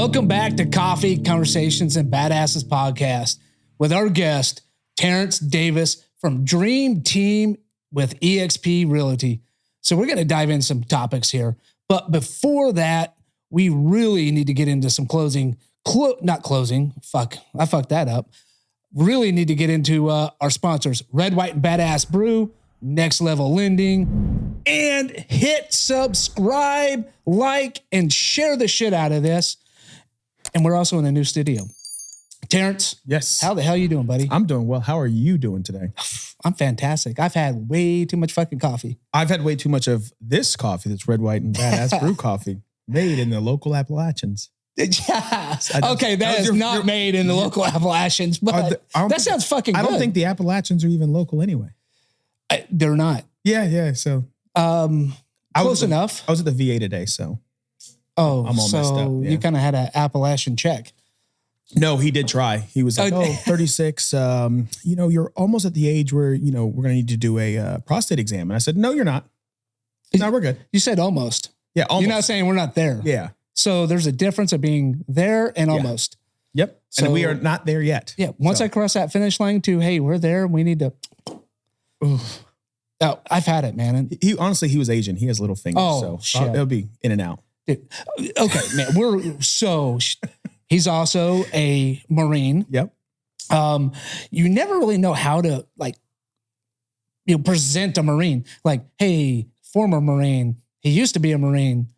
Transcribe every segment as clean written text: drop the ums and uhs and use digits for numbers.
Welcome back to Coffee, Conversations, and Badasses podcast with our guest, Terrence Davis from Dream Team with eXp Realty. So we're going to dive in some topics here. But before that, we really need to get into some not closing. Fuck, I fucked that up. Really need to get into our sponsors, Red, White, and Badass Brew, Next Level Lending, and hit subscribe, like, and share the shit out of this. And we're also in a new studio. Terrence. Yes. How the hell you doing, buddy? I'm doing well. How are you doing today? I'm fantastic. I've had way too much fucking coffee. I've had way too much of this coffee that's Red, White, and Badass Brew coffee made in the local Appalachians. Yeah. Okay, that is not made in the local Appalachians, but that sounds fucking good. I don't think the Appalachians are even local anyway. They're not. Yeah. So close enough. I was at the VA today, so I'm all messed up. Yeah. You kind of had an Appalachian check. No, he did try. He was like, 36. You're almost at the age where, we're going to need to do a prostate exam. And I said, no, you're not. No, we're good. You said almost. Yeah, almost. You're not saying we're not there. Yeah. So there's a difference of being there and almost. Yep. And we are not there yet. Yeah. Once I cross that finish line to, hey, we're there. We need to. Oof. Oh, I've had it, man. He was Asian. He has little fingers. Oh, so shit. It'll be in and out. Dude. Okay, man. He's also a Marine. Yep. You never really know how to present a Marine. Like, hey, former Marine. He used to be a Marine.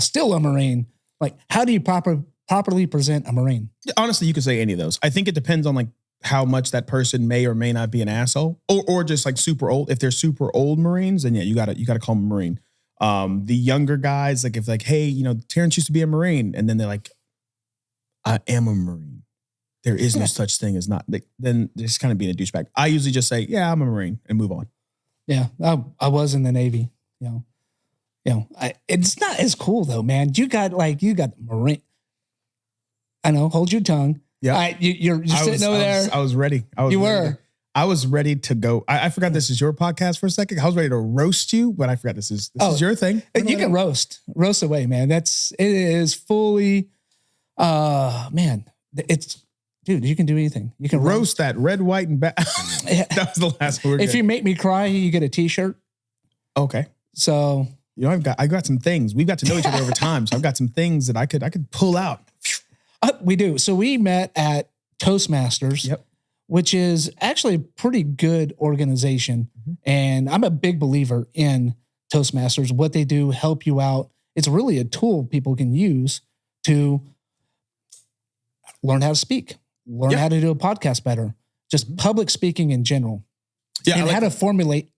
Still a Marine. Like, how do you properly present a Marine? Honestly, you could say any of those. I think it depends on how much that person may or may not be an asshole, or just super old. If they're super old Marines, then yeah, you gotta call them a Marine. The younger guys, hey, Terrence used to be a Marine, and then they're like, I am a Marine. There is no such thing as not. Then they're just kind of being a douchebag. I usually just say, yeah, I'm a Marine, and move on. Yeah, I was in the Navy. It's not as cool though, man. You got Marine. I know. Hold your tongue. Yeah, you're sitting over there. I was ready. I was ready to go. I forgot this is your podcast for a second. I was ready to roast you, but I forgot this is your thing. You can roast away, man. It is fully, man. Dude, you can do anything. You can roast that Red, White, and That was the last word. If you make me cry, you get a T-shirt. Okay. So I got some things. We've got to know each other over time. So I've got some things that I could pull out. We do. So we met at Toastmasters. Yep. Which is actually a pretty good organization. Mm-hmm. And I'm a big believer in Toastmasters. What they do, help you out. It's really a tool people can use to learn how to speak, learn how to do a podcast better, just public speaking in general. Yeah, and how to formulate.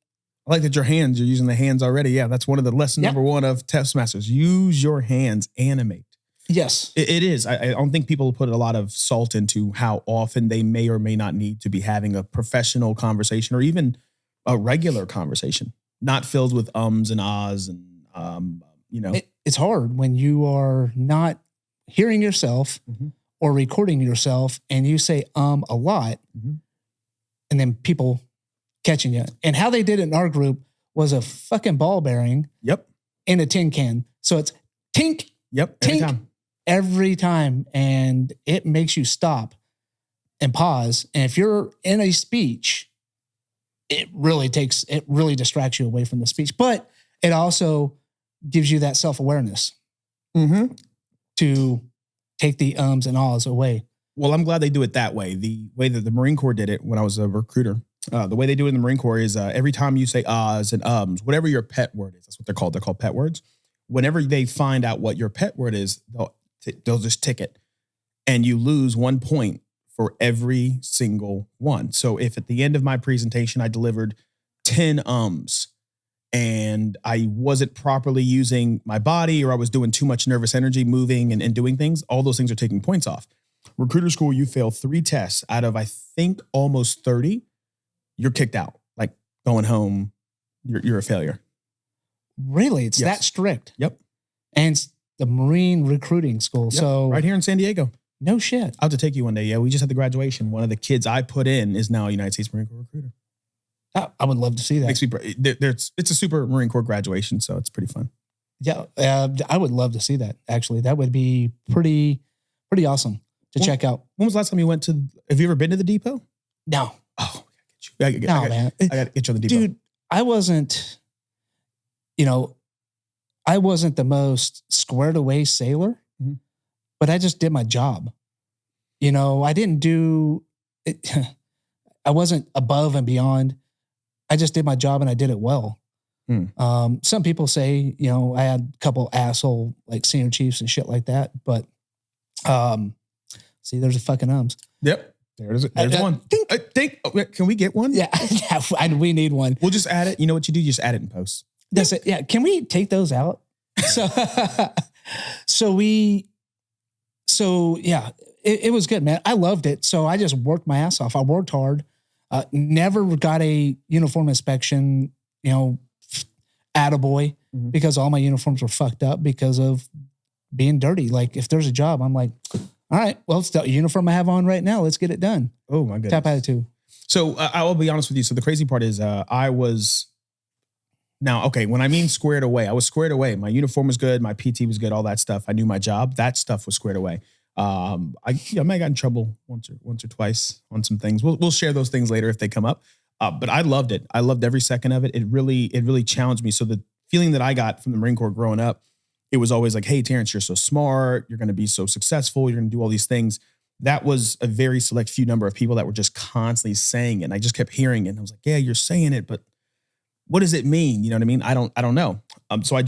I like that you're using the hands already. Yeah, that's one of the lesson number one of Toastmasters. Use your hands, animate. Yes. It is. I don't think people put a lot of salt into how often they may or may not need to be having a professional conversation or even a regular conversation, not filled with ums and ahs and, It's hard when you are not hearing yourself or recording yourself and you say a lot and then people catching you. And how they did it in our group was a fucking ball bearing in a tin can. So it's tink. Yep. Tink. Every time, and it makes you stop and pause. And if you're in a speech, it really distracts you away from the speech, but it also gives you that self-awareness to take the ums and ahs away. Well, I'm glad they do it that way. The way that the Marine Corps did it when I was a recruiter, the way they do it in the Marine Corps is every time you say ahs and ums, whatever your pet word is, that's what they're called. They're called pet words. Whenever they find out what your pet word is, they'll just tick it, and you lose 1 point for every single one. So if at the end of my presentation, I delivered 10 ums and I wasn't properly using my body, or I was doing too much nervous energy moving and doing things, all those things are taking points off. Recruiter school, you fail 3 tests out of, I think, almost 30. You're kicked out, like going home. You're a failure. Really? It's that strict? Yep. And it's the Marine recruiting school. Yep. So right here in San Diego. No shit. I'll have to take you one day. Yeah, we just had the graduation. One of the kids I put in is now a United States Marine Corps recruiter. I would love to see that. Makes me. It's a super Marine Corps graduation, so it's pretty fun. Yeah, I would love to see that. Actually, that would be pretty pretty awesome to check out. When was the last time you went to, have you ever been to the depot? No. Oh, I gotta get you. Man. I gotta get you on the depot. Dude, I wasn't the most squared away sailor, but I just did my job. I didn't do it. I wasn't above and beyond. I just did my job and I did it well. Some people say, I had a couple asshole like senior chiefs and shit like that, but see, there's a fucking ums. Yep. There's one. Can we get one? Yeah, we need one. We'll just add it. You know what you do? You just add it in post. That's it. Yeah. Can we take those out? So yeah, it was good, man. I loved it. So I just worked my ass off. I worked hard. Never got a uniform inspection, attaboy, because all my uniforms were fucked up because of being dirty. Like if there's a job, I'm like, all right, well, it's the uniform I have on right now. Let's get it done. Oh my goodness. Tap attitude. So I will be honest with you. So the crazy part is when I mean squared away, I was squared away. My uniform was good. My PT was good. All that stuff. I knew my job. That stuff was squared away. I might have got in trouble once or twice on some things. We'll share those things later if they come up. But I loved it. I loved every second of it. It really challenged me. So the feeling that I got from the Marine Corps growing up, it was always like, hey, Terrence, you're so smart. You're going to be so successful. You're going to do all these things. That was a very select few number of people that were just constantly saying it. And I just kept hearing it. And I was like, yeah, you're saying it, but what does it mean? You know what I mean? I don't know. So I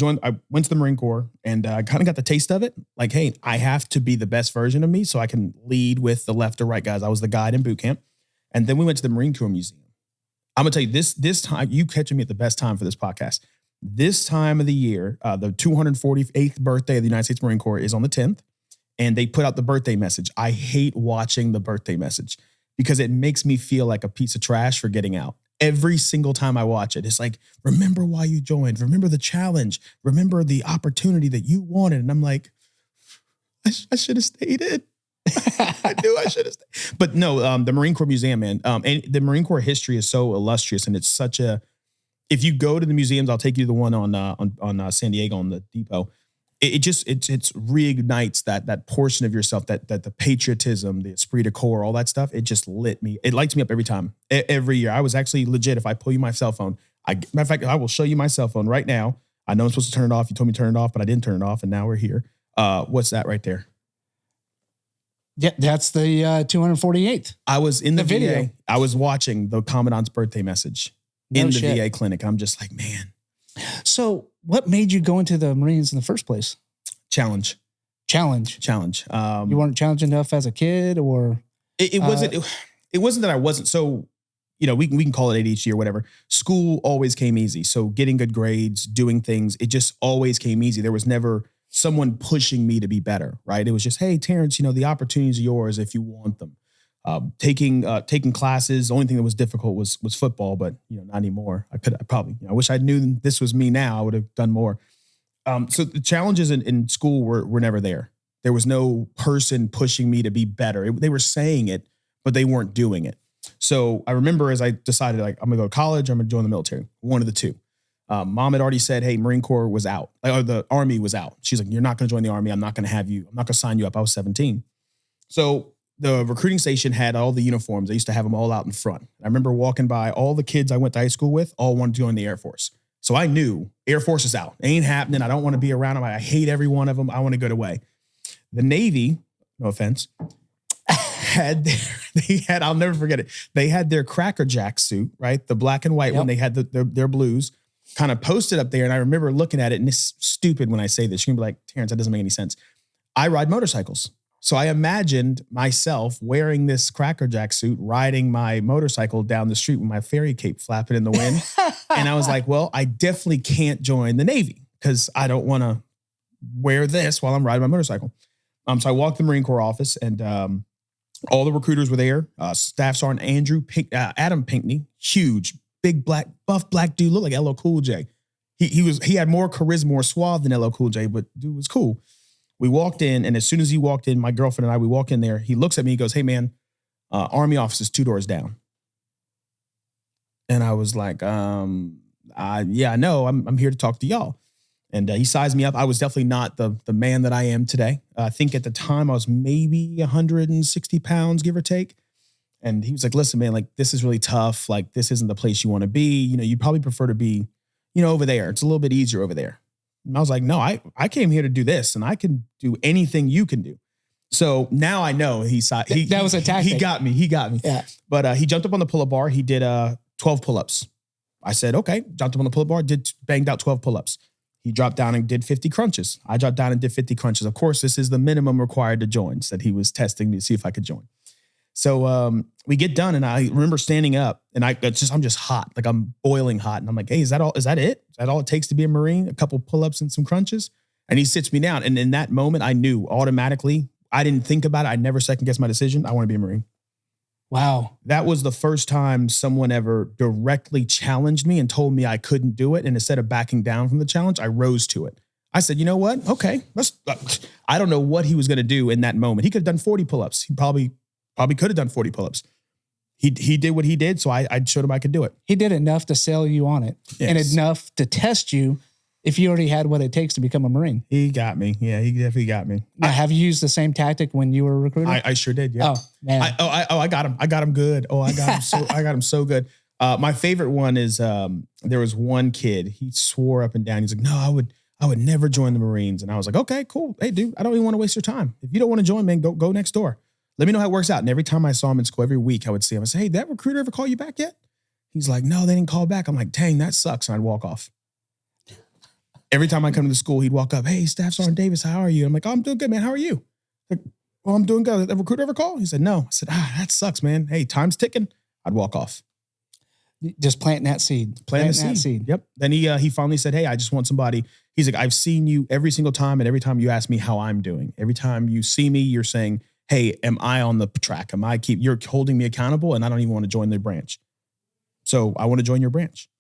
went to the Marine Corps and I kind of got the taste of it. Like, hey, I have to be the best version of me so I can lead with the left or right guys. I was the guide in boot camp. And then we went to the Marine Corps Museum. I'm going to tell you this time, you catching me at the best time for this podcast. This time of the year, the 248th birthday of the United States Marine Corps is on the 10th. And they put out the birthday message. I hate watching the birthday message because it makes me feel like a piece of trash for getting out. Every single time I watch it, it's like, remember why you joined. Remember the challenge. Remember the opportunity that you wanted. And I'm like, I should have stayed in. I knew I should have stayed. But no, the Marine Corps Museum, man. And the Marine Corps history is so illustrious. And it's such a, if you go to the museums, I'll take you to the one on San Diego on the depot. It reignites that portion of yourself, that the patriotism, the esprit de corps, all that stuff. It just lights me up every time, every year. I was actually legit. If I pull you my cell phone, matter of fact, I will show you my cell phone right now. I know I'm supposed to turn it off. You told me to turn it off, but I didn't turn it off, and now we're here. What's that right there? Yeah, that's the 248th. I was in the VA. video. I was watching the commandant's birthday message in the VA clinic. I'm just like, man. So what made you go into the Marines in the first place? Challenge. You weren't challenged enough as a kid, or it wasn't that I wasn't. So, we can call it ADHD or whatever. School always came easy. So getting good grades, doing things, it just always came easy. There was never someone pushing me to be better, right? It was just, hey, Terrence, the opportunities are yours if you want them. Taking classes. The only thing that was difficult was football, but not anymore. I wish I knew this was me now. I would have done more. So the challenges in school were never there. There was no person pushing me to be better. They were saying it, but they weren't doing it. So I remember as I decided, like, I'm gonna go to college, I'm gonna join the military. One of the two. Mom had already said, hey, Marine Corps was out, or the Army was out. She's like, you're not gonna join the Army. I'm not gonna sign you up. I was 17. So the recruiting station had all the uniforms. They used to have them all out in front. I remember walking by, all the kids I went to high school with all wanted to join the Air Force. So I knew Air Force is out. It ain't happening. I don't want to be around them. I hate every one of them. I want to go away. The Navy, no offense, I'll never forget it. They had their Cracker Jack suit, right? The black and white one. They had their blues kind of posted up there. And I remember looking at it, and it's stupid when I say this. You're gonna be like, Terrence, that doesn't make any sense. I ride motorcycles. So I imagined myself wearing this Cracker Jack suit, riding my motorcycle down the street with my fairy cape flapping in the wind. And I was like, well, I definitely can't join the Navy because I don't want to wear this while I'm riding my motorcycle. So I walked the Marine Corps office, and all the recruiters were there. Staff Sergeant Adam Pinkney, huge, big buff black dude, looked like LL Cool J. He had more charisma, more suave than LL Cool J, but dude was cool. We walked in, and as soon as he walked in, my girlfriend and I, we walk in there. He looks at me, he goes, hey man, Army office is 2 doors down. And I was like, yeah, I know. I'm here to talk to y'all. And he sized me up. I was definitely not the man that I am today. I think at the time I was maybe 160 pounds, give or take. And he was like, listen, man, like this is really tough. Like this isn't the place you want to be. You know, you'd probably prefer to be, you know, over there. It's a little bit easier over there. And I was like, no, I came here to do this and I can do anything you can do. So now I know that was a tactic. He got me. Yeah. But he jumped up on the pull-up bar. He did 12 pull-ups. I said, okay, jumped up on the pull-up bar, banged out 12 pull-ups. He dropped down and did 50 crunches. I dropped down and did 50 crunches. Of course, this is the minimum required to join. Said he was testing me to see if I could join. So we get done and I remember standing up and I'm just hot. Like I'm boiling hot. And I'm like, hey, is that all? Is that it? Is that all it takes to be a Marine? A couple pull-ups and some crunches? And he sits me down. And in that moment, I knew automatically, I didn't think about it. I never second guessed my decision. I want to be a Marine. Wow. That was the first time someone ever directly challenged me and told me I couldn't do it. And instead of backing down from the challenge, I rose to it. I said, you know what? Okay. I don't know what he was going to do in that moment. He could have done 40 pull-ups. He probably could have done 40 pull-ups. He did what he did. So I showed him I could do it. He did enough to sell you on it. Yes. And enough to test you if you already had what it takes to become a Marine. He got me. Yeah, he definitely got me. Now, have you used the same tactic when you were a recruiter? I sure did. Yeah. Oh, man. I got him. I got him good. Oh, I got him so good. My favorite one is there was one kid. He swore up and down. He's like, no, I would never join the Marines. And I was like, okay, cool. Hey, dude, I don't even want to waste your time. If you don't want to join, man, go next door. Let me know how it works out. And every time I saw him in school, every week I would see him. I say, hey, did that recruiter ever call you back yet? He's like, no, they didn't call back. I'm like, dang, that sucks. And I'd walk off. Every time I come to the school, he'd walk up, hey, Staff Sergeant Davis, how are you? I'm like, oh, I'm doing good, man. How are you? Like, well, I'm doing good. Did the recruiter ever call? He said, no. I said, that sucks, man. Hey, time's ticking. I'd walk off. Just planting that seed. Planting that seed. Yep. Then he finally said, hey, I just want somebody. He's like, I've seen you every single time. And every time you ask me how I'm doing, every time you see me, you're saying, hey, am I on the track? You're holding me accountable and I don't even want to join their branch. So I want to join your branch.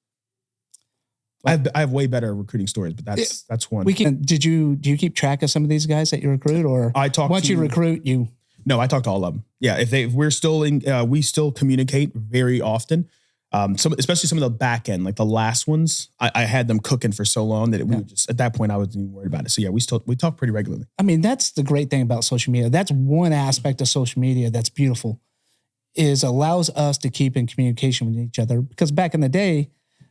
I have way better recruiting stories, but that's one. Do you keep track of some of these guys that you recruit, or once you recruit you? No, I talk to all of them. Yeah, if we're still in, we still communicate very often. Especially some of the back end, like the last ones, I had them cooking for so long that we were just at that point I wasn't even worried about it. So yeah, we talk pretty regularly. I mean, that's the great thing about social media. That's one aspect of social media that's beautiful, is allows us to keep in communication with each other. Because back in the day,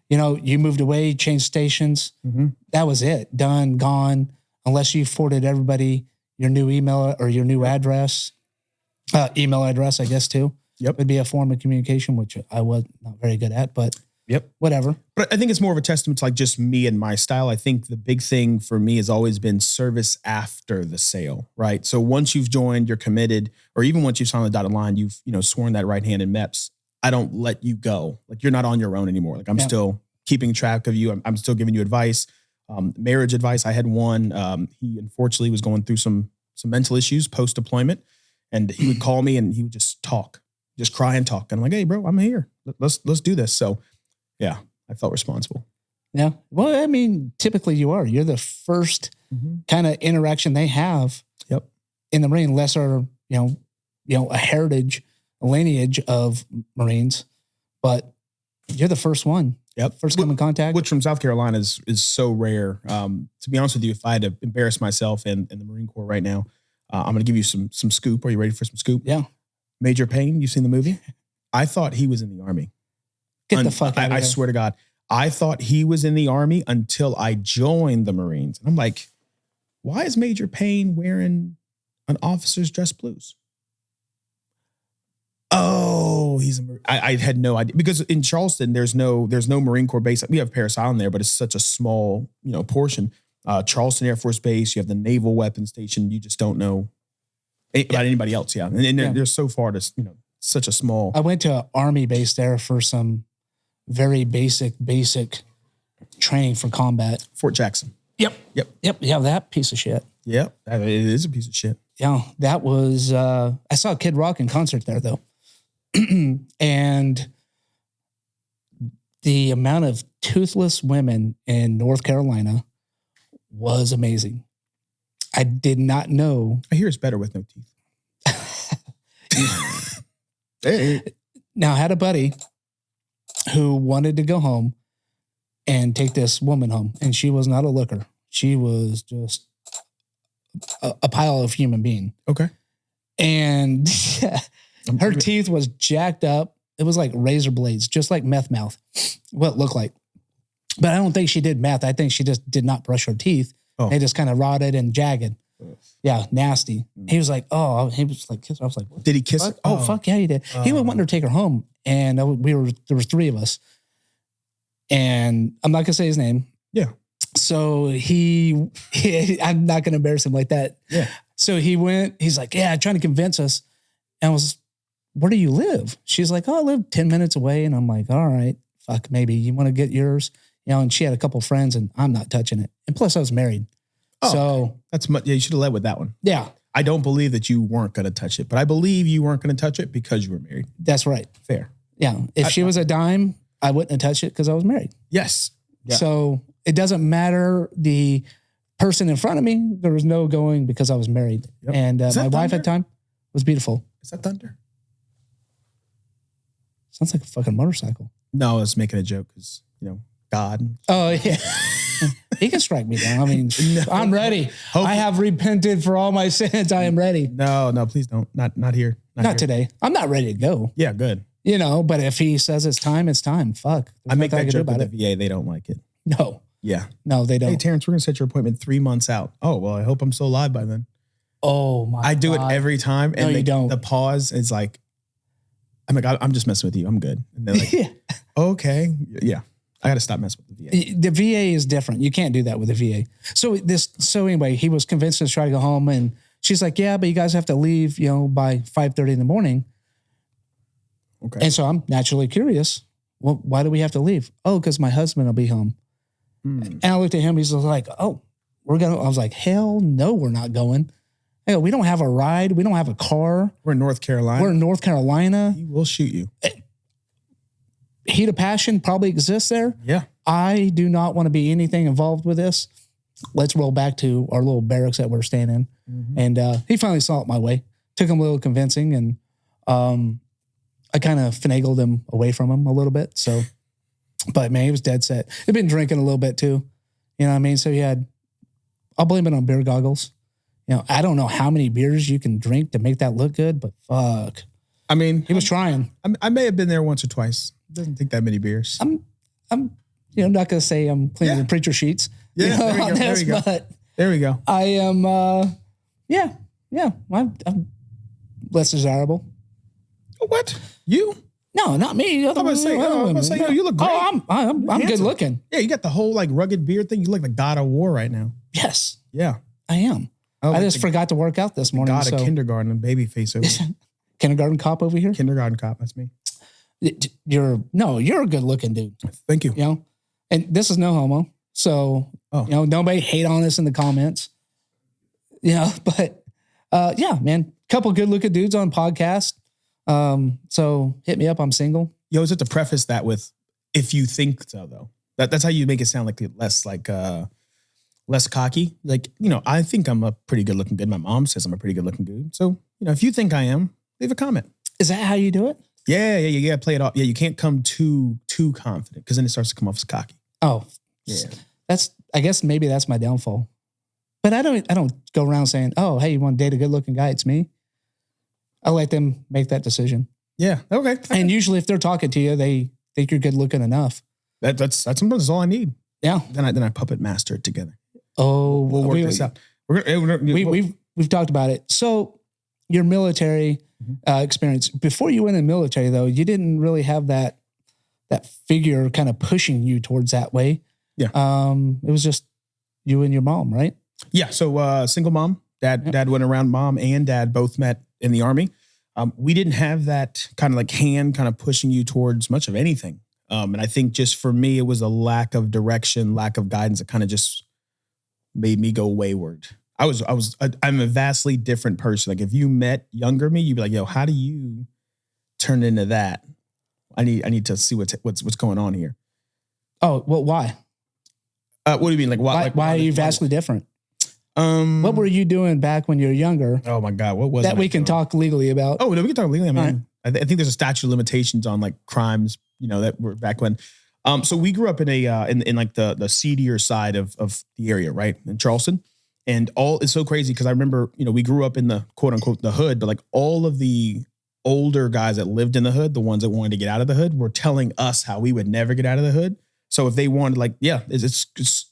you know, you moved away, changed stations. Mm-hmm. That was it. Done, gone. Unless you forwarded everybody your new email or your new address, email address, I guess, too. Yep. Would be a form of communication, which I was not very good at, but whatever. But I think it's more of a testament to like just me and my style. I think the big thing for me has always been service after the sale, right? So once you've joined, you're committed, or even once you've signed the dotted line, you've, sworn that right hand in MEPS. I don't let you go. Like you're not on your own anymore. Like I'm still keeping track of you. I'm still giving you advice. Marriage advice. I had one. He unfortunately was going through some mental issues post-deployment, and he would call me and he would just talk, just cry and talk. And I'm like, hey, bro, I'm here. Let's do this. So yeah, I felt responsible. Yeah. Well, I mean, typically you're the first kind of interaction they have in the Marine, unless are, a heritage, a lineage of Marines, but you're the first one. Yep. First come in contact. Which from South Carolina is so rare. To be honest with you, if I had to embarrass myself and the Marine Corps right now, I'm going to give you some scoop. Are you ready for some scoop? Yeah. Major Payne, you've seen the movie? I thought he was in the Army. Get the fuck out of here. I swear to God. I thought he was in the Army until I joined the Marines. And I'm like, why is Major Payne wearing an officer's dress blues? Oh, I had no idea, because in Charleston, there's no Marine Corps base. We have Parris Island there, but it's such a small, portion. Charleston Air Force Base, you have the Naval Weapons Station. You just don't know about anybody else. Yeah. And they're so far to, such a small. I went to an Army base there for some very basic training for combat. Fort Jackson. Yep. Yeah. That piece of shit. Yep. It is a piece of shit. Yeah. That was, I saw Kid Rock in concert there though. And the amount of toothless women in North Carolina was amazing. I did not know. I hear it's better with no teeth. Hey. Now, I had a buddy who wanted to go home and take this woman home, and she was not a looker. she was just a pile of human being. Okay. And her teeth was jacked up. It was like razor blades, just like meth mouth, what it looked like. But I don't think she did meth. I think she just did not brush her teeth. Oh. They just kind of rotted and jagged. Yeah, nasty. He was like, oh, he was like, kiss her. I was like, what? Did he kiss her? Oh, fuck yeah, he did. He was wanting her to take her home. And there were 3 of us. And I'm not going to say his name. Yeah. So I'm not going to embarrass him like that. Yeah. So he's like, yeah, trying to convince us. And I was, where do you live? She's like, oh, I live 10 minutes away. And I'm like, all right, fuck, maybe you want to get yours. You know, and she had a couple of friends and I'm not touching it. And plus I was married. Oh, so okay. That's much. Yeah, you should have led with that one. Yeah. I don't believe that you weren't going to touch it, but I believe you weren't going to touch it because you were married. That's right. Fair. Yeah. If she was a dime, I wouldn't have touched it because I was married. Yes. Yeah. So it doesn't matter the person in front of me. There was no going because I was married. Yep. And my wife at the time was beautiful. Is that thunder? Sounds like a fucking motorcycle. No, I was making a joke because, God. Oh, yeah. He can strike me down. I mean, no. I'm ready. Hopefully. I have repented for all my sins. I am ready. No, please don't. Not here. Not here. Today. I'm not ready to go. Yeah, good. But if he says it's time, it's time. Fuck. I make that joke with the VA. They don't like it. No. Yeah. No, they don't. Hey, Terrence, we're going to set your appointment 3 months out. Oh, well, I hope I'm still alive by then. Oh, my God. I do it every time. And you don't. The pause is like, I'm like, I'm just messing with you. I'm good. And they're like, okay. Yeah. I got to stop messing with the VA. The VA is different. You can't do that with the VA. So anyway, he was convinced to try to go home and she's like, yeah, but you guys have to leave, by 5:30 in the morning. Okay. And so I'm naturally curious. Well, why do we have to leave? Oh, because my husband will be home. And I looked at him. He's like, oh, we're going to, I was like, hell no, we're not going. Hey, we don't have a ride. We don't have a car. We're in North Carolina. He will shoot you. Heat of passion probably exists there. Yeah. I do not want to be anything involved with this. Let's roll back to our little barracks that we're staying in. Mm-hmm. And he finally saw it my way. Took him a little convincing and I kind of finagled him away from him a little bit. So, but man, he was dead set. He'd been drinking a little bit too. You know what I mean? So I'll blame it on beer goggles. I don't know how many beers you can drink to make that look good, but fuck. I mean, he was trying. I may have been there once or twice. It doesn't take that many beers. I'm not going to say I'm cleaning the preacher sheets. Yeah, there we go. But there we go. I am, I'm less desirable. What? You? No, not me. I'm going to say, you look great. Oh, I'm good looking. Yeah, you got the whole rugged beard thing. You look like the God of War right now. Yes. Yeah. I am. I just forgot to work out this morning. God of kindergarten and baby face over. Kindergarten cop over here? Kindergarten cop, that's me. You're a good looking dude. Thank you. And this is no homo. So, nobody hate on us in the comments. But yeah, man, couple good looking dudes on podcast. So hit me up. I'm single. Yo, just to preface that with, if you think so though, that's how you make it sound like less cocky. I think I'm a pretty good looking dude. My mom says I'm a pretty good looking dude. So, if you think I am, leave a comment. Is that how you do it? Yeah. You gotta play it off. Yeah, you can't come too confident because then it starts to come off as cocky. Oh, yeah. I guess maybe that's my downfall. But I don't go around saying, oh, hey, you want to date a good looking guy? It's me. I let them make that decision. Yeah. Okay. And usually if they're talking to you, they think you're good looking enough. That's sometimes all I need. Yeah. Then I puppet master it together. Oh, we'll work this out. We've talked about it. So your military experience, before you went in the military though, you didn't really have that figure kind of pushing you towards that way. Yeah. It was just you and your mom, right? Yeah. So single mom, dad went around. Mom and dad both met in the Army. We didn't have that kind of hand kind of pushing you towards much of anything. And I think just for me, it was a lack of direction, lack of guidance that kind of just made me go wayward. I'm a vastly different person. If you met younger me, you'd be like, yo, how do you turn into that? I need to see what's going on here. Oh, well, why? What do you mean? Why are you vastly different? What were you doing back when you were younger? Oh my God, what was that we can talk legally about? Oh, we can talk legally. I mean, I think there's a statute of limitations on crimes, that were back when. So we grew up in a in like the seedier side of the area, right, in Charleston, and it's so crazy because I remember, we grew up in the quote unquote the hood, but like all of the older guys that lived in the hood, the ones that wanted to get out of the hood, were telling us how we would never get out of the hood. So if they wanted, like, it's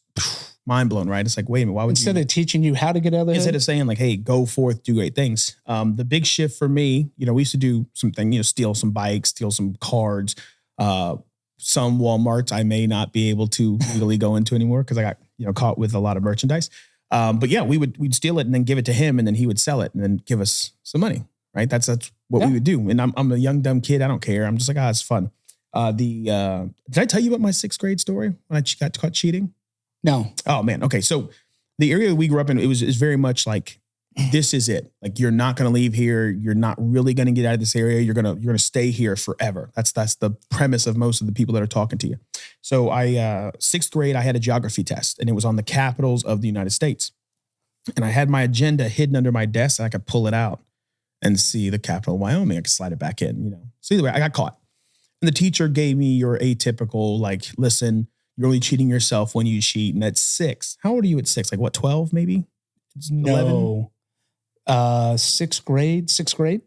mind blown, right? It's like, wait a minute, why would instead of teaching you how to get out of the hood? Instead of saying like, hey, go forth, do great things. The big shift for me, we used to do something, steal some bikes, steal some cards, some Walmarts I may not be able to legally go into anymore because I got, caught with a lot of merchandise. But yeah, we'd steal it and then give it to him, and then he would sell it and then give us some money, right? That's what we would do. And I'm a young, dumb kid. I don't care. I'm just like, it's fun. Did I tell you about my 6th grade story when I got caught cheating? No. Oh man. Okay. So the area we grew up in, is very much like, this is it. Like, you're not going to leave here. You're not really going to get out of this area. You're going to stay here forever. That's the premise of most of the people that are talking to you. So 6th grade, I had a geography test, and it was on the capitals of the United States. And I had my agenda hidden under my desk, and I could pull it out and see the capital of Wyoming. I could slide it back in, So either way, I got caught. And the teacher gave me your atypical, like, listen, you're only cheating yourself when you cheat. And at 6, how old are you at 6? Like what, 12 maybe? No. 6th grade?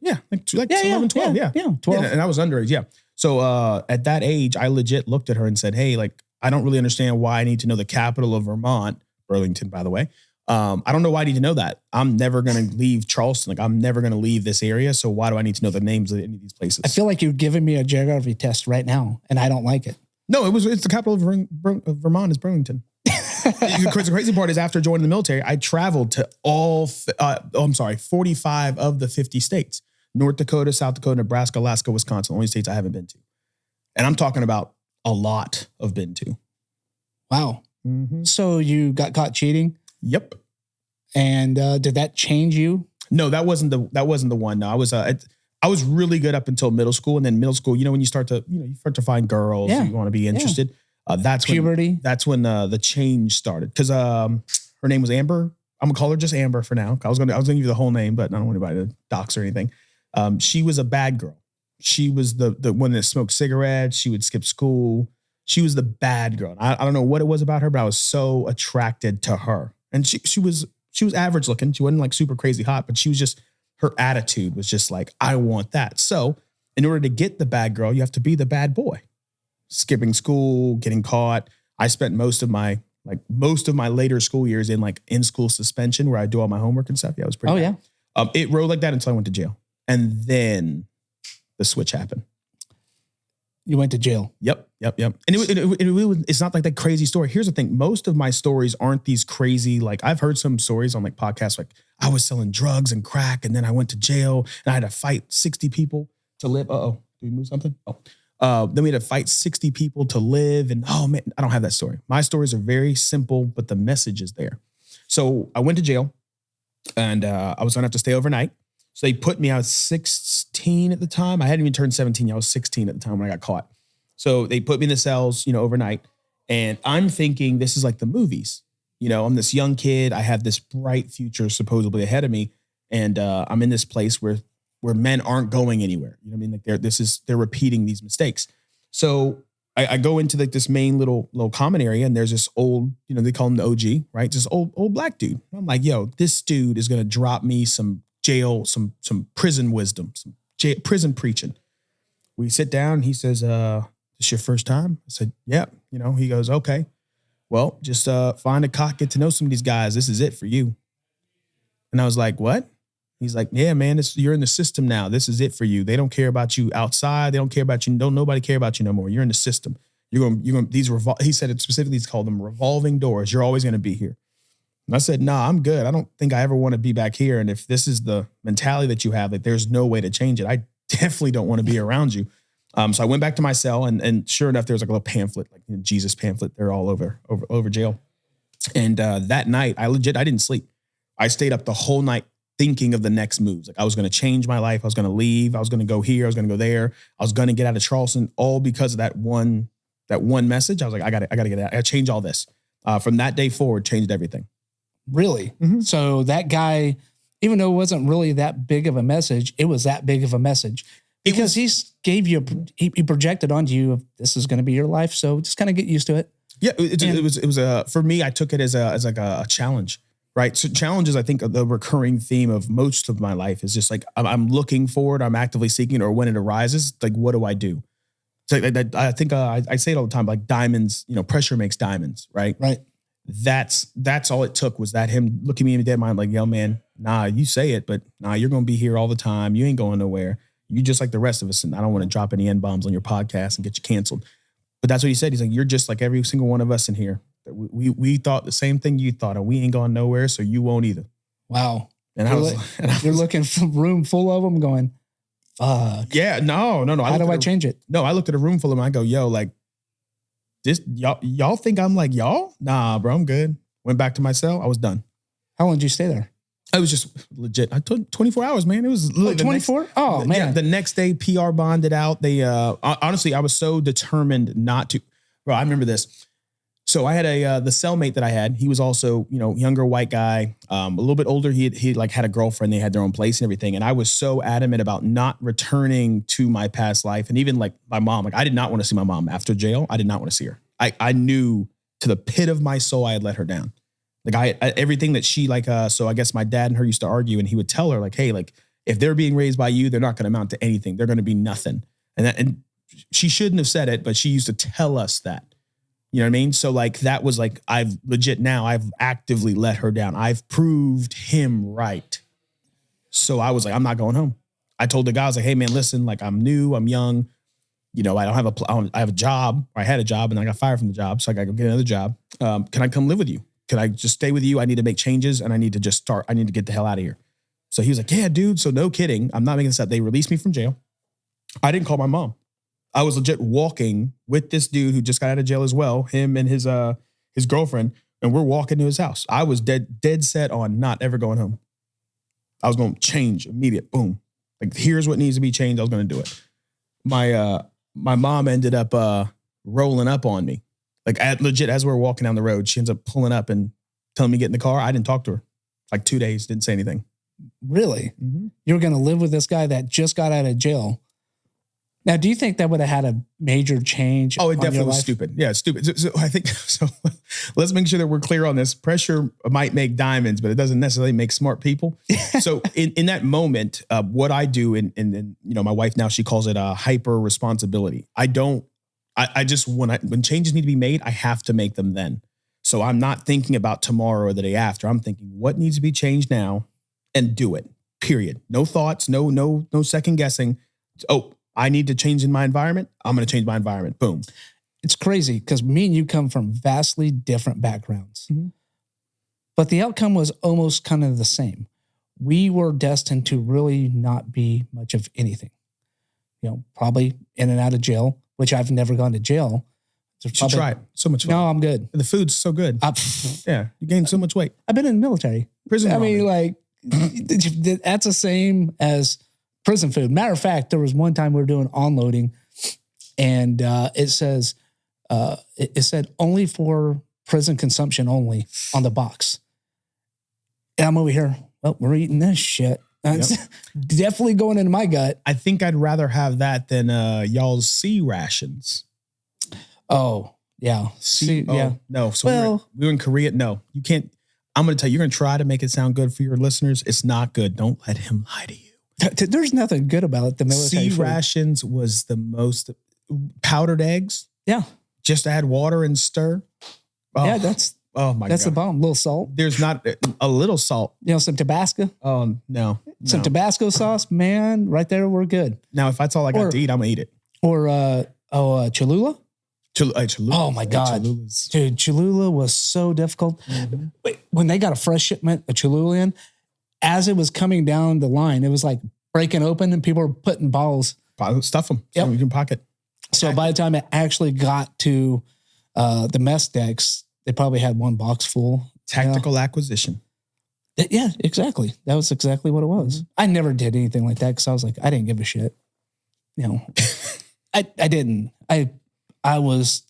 Yeah. Like 11, 12. Yeah. 12. Yeah, and I was underage. Yeah. So at that age, I legit looked at her and said, hey, like, I don't really understand why I need to know the capital of Vermont, Burlington, by the way. I don't know why I need to know that. I'm never going to leave Charleston. Like, I'm never going to leave this area. So why do I need to know the names of any of these places? I feel like you're giving me a geography test right now, and I don't like it. No, it's the capital of Vermont is Burlington. The crazy part is, after joining the military, I traveled to 45 of the 50 states: North Dakota, South Dakota, Nebraska, Alaska, Wisconsin, only states I haven't been to. And I'm talking about a lot of been to. Wow. Mm-hmm. So you got caught cheating? Yep. And did that change you? No, that wasn't the one. No, I was really good up until middle school, and then middle school, when you start to find girls, you want to be interested. Yeah. That's puberty. That's when the change started, because her name was Amber. I'm gonna call her just Amber for now. I was gonna give you the whole name, but I don't want anybody to dox or anything. She was a bad girl. She was the one that smoked cigarettes. She would skip school. She was the bad girl. I don't know what it was about her, but I was so attracted to her. And she was average looking. She wasn't like super crazy hot, but her attitude was just like, I want that. So in order to get the bad girl, you have to be the bad boy. Skipping school, getting caught. I spent most of my later school years in school suspension, where I do all my homework and stuff. Yeah, it was pretty bad. Yeah. It rode like that until I went to jail. And then the switch happened. You went to jail. Yep. And it's not like that crazy story. Here's the thing. Most of my stories aren't these crazy, like, I've heard some stories on like podcasts, like, I was selling drugs and crack, and then I went to jail and I had to fight 60 people to live. Did we move something? Then we had to fight 60 people to live. And oh man, I don't have that story. My stories are very simple, but the message is there. So I went to jail, and I was going to have to stay overnight. So they put me, I was 16 at the time. I hadn't even turned 17. I was 16 at the time when I got caught. So they put me in the cells, overnight. And I'm thinking, this is like the movies. I'm this young kid. I have this bright future supposedly ahead of me. And I'm in this place where men aren't going anywhere. You know what I mean? Like they're repeating these mistakes. So I go into like this main little common area, and there's this old, they call him the OG, right? This old black dude. I'm like, yo, this dude is going to drop me some jail, some prison wisdom, some prison preaching. We sit down, and he says, this your first time? I said, yeah. He goes, okay, well, just find a cot, get to know some of these guys. This is it for you. And I was like, what? He's like, yeah, man, you're in the system now. This is it for you. They don't care about you outside. They don't care about you. Don't nobody care about you no more. You're in the system. You're going, he said it specifically, he's called them revolving doors. You're always going to be here. And I said, nah, I'm good. I don't think I ever want to be back here. And if this is the mentality that you have, like, there's no way to change it. I definitely don't want to be around you. So I went back to my cell, and sure enough, there was like a little pamphlet, like Jesus pamphlet. They're all over jail. And that night, I didn't sleep. I stayed up the whole night thinking of the next moves. Like, I was going to change my life. I was going to leave. I was going to go here. I was going to go there. I was going to get out of Charleston, all because of that one message. I was like, I got to get out. I got to change all this. From that day forward, changed everything. Really? Mm-hmm. So that guy, even though it wasn't really that big of a message, it was that big of a message. Because he projected onto you of this is going to be your life. So just kind of get used to it. Yeah, it was for me, I took it as like a challenge, right? So challenges, I think the recurring theme of most of my life is just like, I'm looking forward, I'm actively seeking, or when it arises, like, what do I do? So I think I say it all the time, like diamonds, pressure makes diamonds, right? Right. That's all it took, was that him looking me in the dead mind, like, yo, man, nah, you say it, but nah, you're going to be here all the time. You ain't going nowhere. You just like the rest of us. And I don't want to drop any N-bombs on your podcast and get you canceled. But that's what he said. He's like, you're just like every single one of us in here. We thought the same thing you thought, and we ain't going nowhere, so you won't either. Wow. And you're looking for a room full of them going, fuck. Yeah, no. How do I change it? No, I looked at a room full of them. I go, yo, like, this, y'all think I'm like y'all? Nah, bro, I'm good. Went back to my cell. I was done. How long did you stay there? I was just legit. I took 24 hours, man. It was 24? Oh, man. Yeah, the next day, PR bonded out. They honestly, I was so determined not to. Bro, I remember this. So I had the cellmate that I had. He was also, younger white guy, a little bit older. He like had a girlfriend. They had their own place and everything. And I was so adamant about not returning to my past life. And even like my mom, like I did not want to see my mom after jail. I did not want to see her. I knew to the pit of my soul I had let her down. Like everything that she so I guess my dad and her used to argue, and he would tell her like, hey, like if they're being raised by you, they're not going to amount to anything. They're going to be nothing. And she shouldn't have said it, but she used to tell us that. You know what I mean? So like, that was like, I've actively let her down. I've proved him right. So I was like, I'm not going home. I told the guy, I was like, hey man, listen, like I'm new, I'm young. I don't have I have a job, or I had a job and I got fired from the job. So I got to go get another job. Can I come live with you? Can I just stay with you? I need to make changes and I need to get the hell out of here. So he was like, yeah, dude. So no kidding. I'm not making this up. They released me from jail. I didn't call my mom. I was legit walking with this dude who just got out of jail as well, him and his girlfriend, and we're walking to his house. I was dead set on not ever going home. I was going to change immediate, boom. Like, here's what needs to be changed. I was going to do it. My mom ended up rolling up on me. Like, legit, as we're walking down the road, she ends up pulling up and telling me to get in the car. I didn't talk to her. Like 2 days, didn't say anything. Really? Mm-hmm. You were going to live with this guy that just got out of jail. Now, do you think that would have had a major change? Oh, it definitely was stupid. Yeah, stupid. So I think, let's make sure that we're clear on this. Pressure might make diamonds, but it doesn't necessarily make smart people. So in that moment, what I do, and my wife now, she calls it a hyper responsibility. I just, when changes need to be made, I have to make them then. So I'm not thinking about tomorrow or the day after. I'm thinking what needs to be changed now and do it, period. No thoughts, no second guessing. Oh, I need to change in my environment. I'm going to change my environment. Boom. It's crazy because me and you come from vastly different backgrounds, but the outcome was almost kind of the same. We were destined to really not be much of anything, probably in and out of jail, which I've never gone to jail. You should try it. So much fun. No, I'm good. The food's so good. Yeah. You gained so much weight. I've been in the military. Prison ramen. I mean, like, that's the same as prison food. Matter of fact, there was one time we were doing onloading, and it said only for prison consumption only on the box. And I'm over here. Well, we're eating this shit. That's definitely going into my gut. I think I'd rather have that than y'all's C rations. Oh, yeah. Yeah. No. So we were in Korea. No, you can't. I'm going to tell you, you're going to try to make it sound good for your listeners. It's not good. Don't let him lie to you. There's nothing good about it. The military C rations was the most powdered eggs. Yeah. Just add water and stir. Oh, yeah, that's the bomb. A little salt. There's not a little salt. Some Tabasco. Oh, no. Some Tabasco sauce, man. Right there, we're good. Now, if that's all I got to eat, I'm going to eat it. Or, Cholula. Cholula. Oh, my God. Dude, Cholula was so difficult. Mm-hmm. Wait, when they got a fresh shipment of Cholula in, as it was coming down the line, it was like breaking open and people were putting bottles. Stuff them. So you can pocket. So by the time it actually got to the mess decks, they probably had one box full. Tactical acquisition. Yeah, exactly. That was exactly what it was. Mm-hmm. I never did anything like that because I was like, I didn't give a shit. I didn't. I was,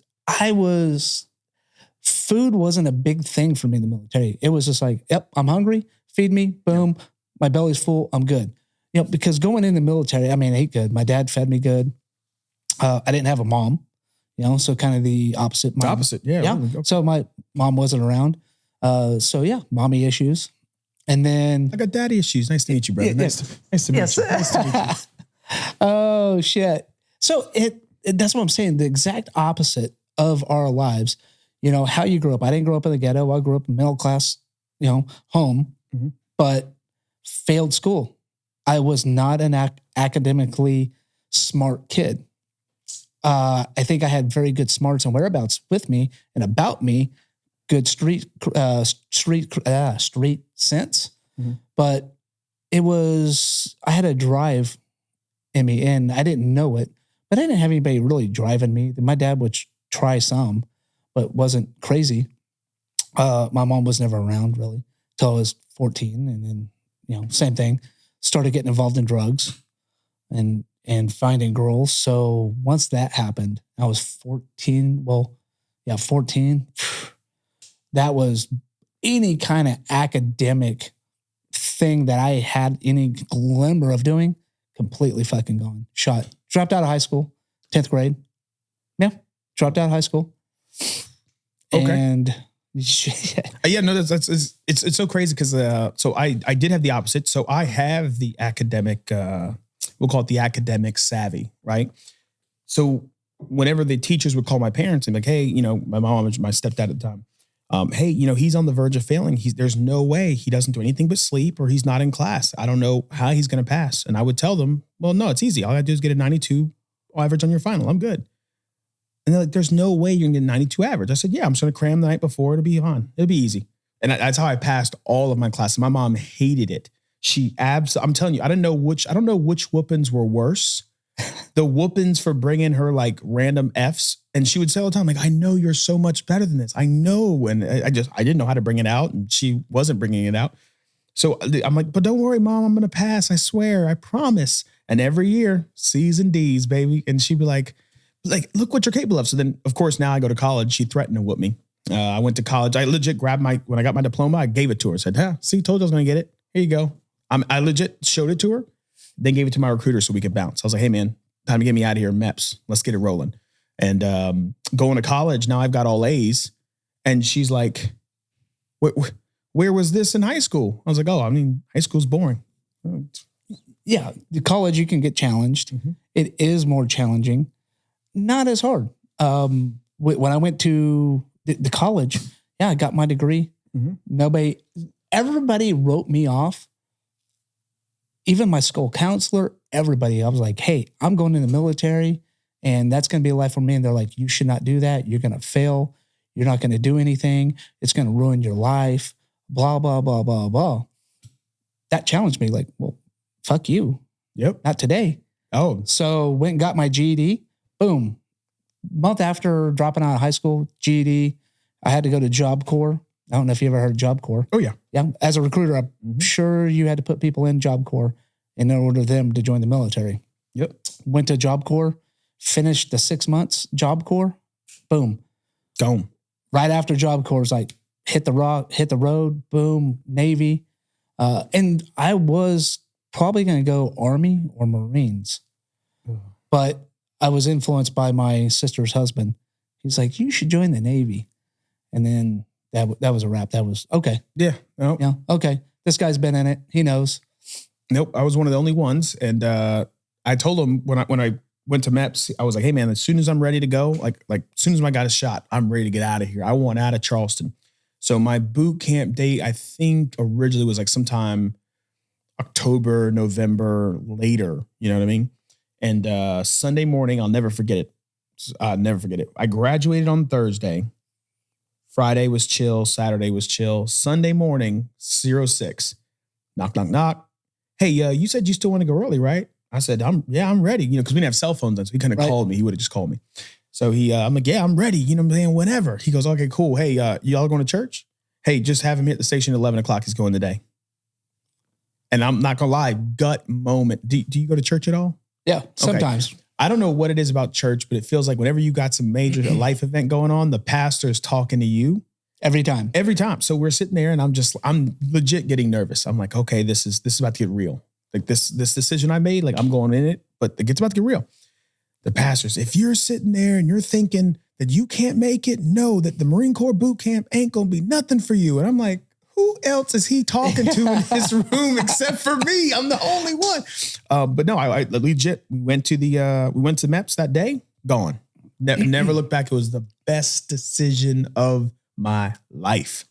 food wasn't a big thing for me in the military. It was just like, yep, I'm hungry. Feed me. Boom. My belly's full. I'm good. because going in the military, I mean, I ate good. My dad fed me good. I didn't have a mom, so kind of the opposite. The opposite, yeah. Yeah. So my mom wasn't around. Mommy issues. And then I got daddy issues. Nice to meet you, brother. Nice to meet you. Nice to meet you. Oh, shit. So that's what I'm saying. The exact opposite of our lives, how you grew up. I didn't grow up in the ghetto. I grew up in middle class, home, but failed school. I was not an academically smart kid. I think I had very good smarts and whereabouts with me and about me, good street sense. But I had a drive in me and I didn't know it, but I didn't have anybody really driving me. My dad would try some, but wasn't crazy. My mom was never around really till I was 14. And then, same thing, started getting involved in drugs and finding girls. So once that happened, I was 14. 14. That was any kind of academic thing that I had any glimmer of doing, completely fucking gone. Shot. Dropped out of high school, 10th grade. Yeah, dropped out of high school. Okay. And it's so crazy because so I did have the opposite. So I have the academic, we'll call it the academic savvy, right? So whenever the teachers would call my parents and be like, hey, my mom and my stepdad at the time, hey, he's on the verge of failing. There's no way he doesn't do anything but sleep or he's not in class. I don't know how he's going to pass. And I would tell them, well, no, it's easy. All I gotta do is get a 92 average on your final. I'm good. And they're like, there's no way you're going to get a 92 average. I said, yeah, I'm just going to cram the night before. It'll be on. It'll be easy. And that's how I passed all of my classes. My mom hated it. I'm telling you, I don't know which whoopings were worse. The whoopings for bringing her like random Fs. And she would say all the time, like, I know you're so much better than this. I know. And I didn't know how to bring it out. And she wasn't bringing it out. So I'm like, but don't worry, Mom, I'm going to pass. I swear, I promise. And every year, C's and D's, baby. And she'd be like, look what you're capable of. So then, of course, now I go to college. She threatened to whoop me. I went to college. I legit grabbed when I got my diploma, I gave it to her. I said, see, told you I was going to get it. Here you go. I legit showed it to her, then gave it to my recruiter so we could bounce. I was like, hey, man, time to get me out of here, MEPS. Let's get it rolling. And going to college, now I've got all A's. And she's like, where was this in high school? I was like, high school's boring. Yeah, the college, you can get challenged. It is more challenging. Not as hard. When I went to the college, I got my degree. Everybody wrote me off. Even my school counselor, everybody. I was like, hey, I'm going in the military and that's going to be a life for me. And they're like, you should not do that. You're going to fail. You're not going to do anything. It's going to ruin your life. Blah, blah, blah, blah, blah. That challenged me. Like, well, fuck you. Yep. Not today. Oh. So went and got my GED. Boom. Month after dropping out of high school, GED, I had to go to Job Corps. I don't know if you ever heard of Job Corps. Oh, yeah. Yeah. As a recruiter, I'm sure you had to put people in Job Corps in order for them to join the military. Yep. Went to Job Corps, finished the 6 months Job Corps. Boom. Gone. Right after Job Corps, like hit the road, boom, Navy. And I was probably going to go Army or Marines. But I was influenced by my sister's husband. He's like, you should join the Navy. And then that was a wrap. That was okay. Yeah. Nope. Yeah. Okay. This guy's been in it. He knows. Nope. I was one of the only ones. And I told him when I went to MEPS, I was like, hey man, as soon as I'm ready to go, like as soon as I got a shot, I'm ready to get out of here. I want out of Charleston. So my boot camp date, I think originally was like sometime October, November, later. You know what I mean? And Sunday morning, I'll never forget it. I graduated on Thursday. Friday was chill. Saturday was chill. Sunday morning, 06. Knock, knock, knock. Hey, you said you still want to go early, right? I said, I'm ready. Because we didn't have cell phones then, so he couldn't have called me. He would have just called me. So I'm like, yeah, I'm ready. You know what I'm saying? Whenever. He goes, okay, cool. Hey, y'all going to church? Hey, just have him hit the station at 11 o'clock. He's going today. And I'm not going to lie, gut moment. Do you go to church at all? Yeah, sometimes. Okay. I don't know what it is about church, but it feels like whenever you got some major life event going on, the pastor is talking to you. Every time. Every time. So we're sitting there and I'm legit getting nervous. I'm like, okay, this is about to get real. Like this decision I made, like I'm going in it, but it gets about to get real. The pastors, if you're sitting there and you're thinking that you can't make it, know that the Marine Corps boot camp ain't going to be nothing for you. And I'm like, who else is he talking to in his room except for me? I'm the only one. But no, I legit, we went to MEPS that day, gone. Never looked back. It was the best decision of my life.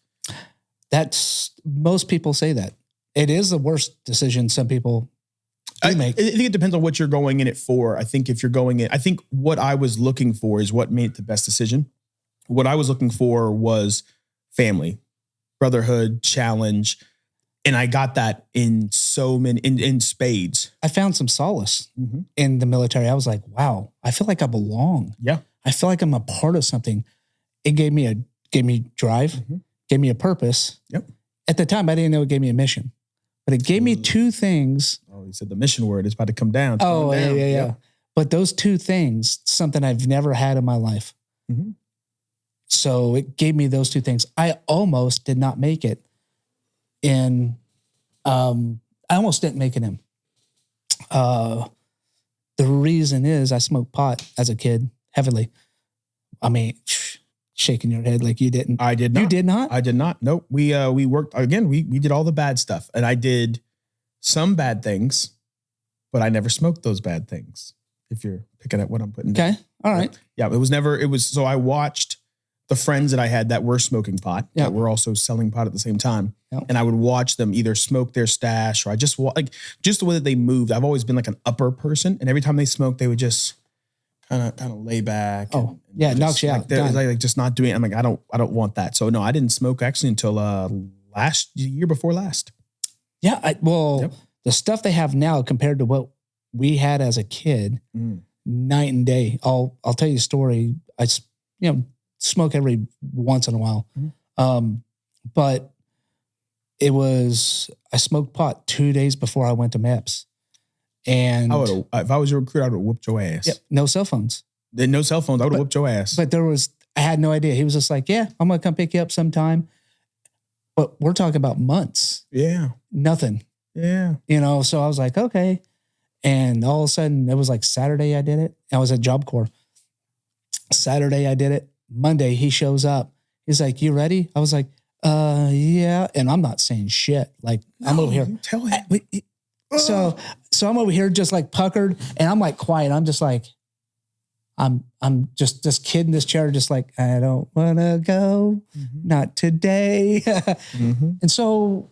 Most people say that. It is the worst decision some people do make. I think it depends on what you're going in it for. I think if you're going in, I think what I was looking for is what made the best decision. What I was looking for was family, brotherhood, challenge. And I got that in so many, in spades. I found some solace in the military. I was like, wow, I feel like I belong. Yeah. I feel like I'm a part of something. It gave me drive, gave me a purpose. Yep. At the time, I didn't know it gave me a mission, but it gave me two things. Oh, you said the mission word is about to come down. Yeah. Yep. But those two things, something I've never had in my life. Mm-hmm. So it gave me those two things. I almost did not make it in. I almost didn't make it in. The reason is I smoked pot as a kid heavily. I mean, shaking your head like you didn't. I did not. You did not? I did not. Nope. We worked again. We did all the bad stuff, and I did some bad things, but I never smoked those bad things. If you're picking at what I'm putting down. Okay. All right. Yeah. So I watched the friends that I had that were smoking pot, that were also selling pot at the same time. Yep. And I would watch them either smoke their stash, or I just just the way that they moved. I've always been like an upper person, and every time they smoked, they would just kind of lay back. Oh, it knocks you out. Like just not doing it. I'm like, I don't want that. So no, I didn't smoke actually until year before last. Yeah. The stuff they have now compared to what we had as a kid, night and day. I'll tell you a story. I smoke every once in a while. But I smoked pot 2 days before I went to MEPS. And if I was your recruiter, I would have whooped your ass. Yep, no cell phones. Then no cell phones. I would have whooped your ass. But I had no idea. He was just like, yeah, I'm going to come pick you up sometime. But we're talking about months. Yeah. Nothing. Yeah. So I was like, okay. And all of a sudden it was like Saturday I did it. I was at Job Corps. Saturday I did it. Monday he shows up. He's like, you ready? I was like, yeah. And I'm not saying shit. Like I'm over here. Tell him. So I'm over here just like puckered, and I'm like quiet. I'm just like, I'm just this kid in this chair, just like, I don't want to go. Not today. And so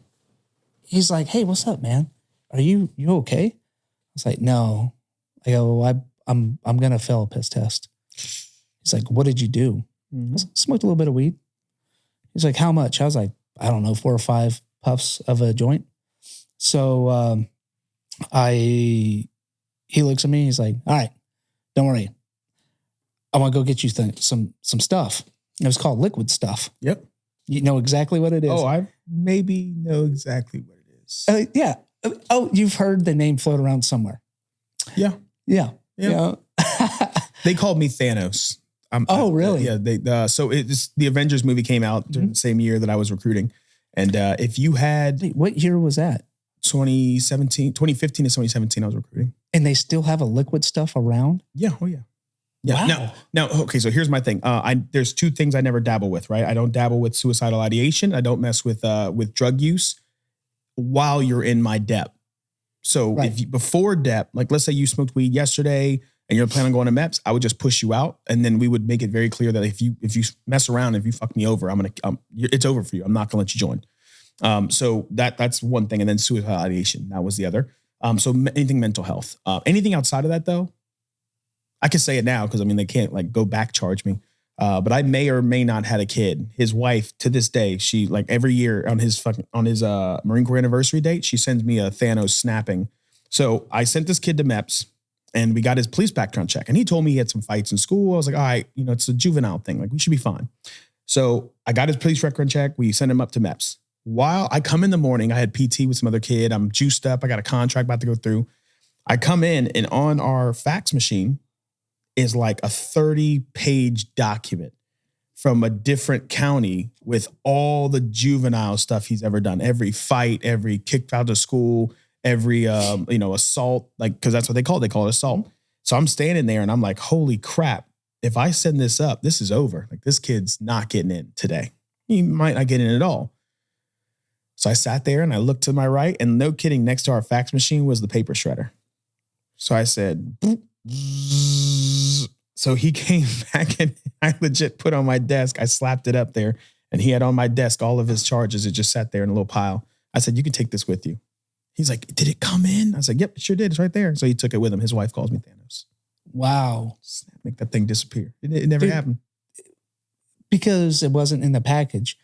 he's like, hey, what's up, man? Are you okay? I was like, no. I go, I'm going to fail a piss test. He's like, what did you do? I smoked a little bit of weed. He's like, how much? I was like, I don't know, 4 or 5 puffs of a joint. So he looks at me. He's like, all right, don't worry. I want to go get you some stuff. It was called liquid stuff. Yep. You know exactly what it is. Oh, I maybe know exactly what it is. Yeah. Oh, you've heard the name float around somewhere. Yeah. Yeah. They called me Thanos. Really? Yeah. So the Avengers movie came out during the same year that I was recruiting. And if you had... Wait, what year was that? 2015 to 2017, I was recruiting. And they still have a liquid stuff around? Yeah. Oh, yeah. Yeah. Wow. Now, okay. So here's my thing. There's 2 things I never dabble with, right? I don't dabble with suicidal ideation. I don't mess with drug use while you're in my DEP. So before DEP, like let's say you smoked weed yesterday and you're planning on going to MEPS, I would just push you out. And then we would make it very clear that if you mess around, if you fuck me over, it's over for you. I'm not going to let you join. So that's one thing. And then suicidal ideation, that was the other. So anything mental health, anything outside of that though, I can say it now because they can't like go back charge me. But I may or may not had a kid. His wife to this day, she like every year on his Marine Corps anniversary date, she sends me a Thanos snapping. So I sent this kid to MEPS and we got his police background check. And he told me he had some fights in school. I was like, all right, it's a juvenile thing. Like we should be fine. So I got his police background check. We sent him up to MEPS. While I come in the morning, I had PT with some other kid. I'm juiced up. I got a contract about to go through. I come in and on our fax machine is like a 30-page document from a different county with all the juvenile stuff he's ever done. Every fight, every kicked out of school, every, assault, like, cause that's what they call it. They call it assault. So I'm standing there and I'm like, holy crap. If I send this up, this is over. Like this kid's not getting in today. He might not get in at all. So I sat there and I looked to my right and no kidding, next to our fax machine was the paper shredder. So I said, so he came back and I legit put on my desk. I slapped it up there and he had on my desk all of his charges. It just sat there in a little pile. I said, you can take this with you. He's like, did it come in? I was like, yep, it sure did. It's right there. So he took it with him. His wife calls me Thanos. Wow. Make that thing disappear. It never happened. Because it wasn't in the package.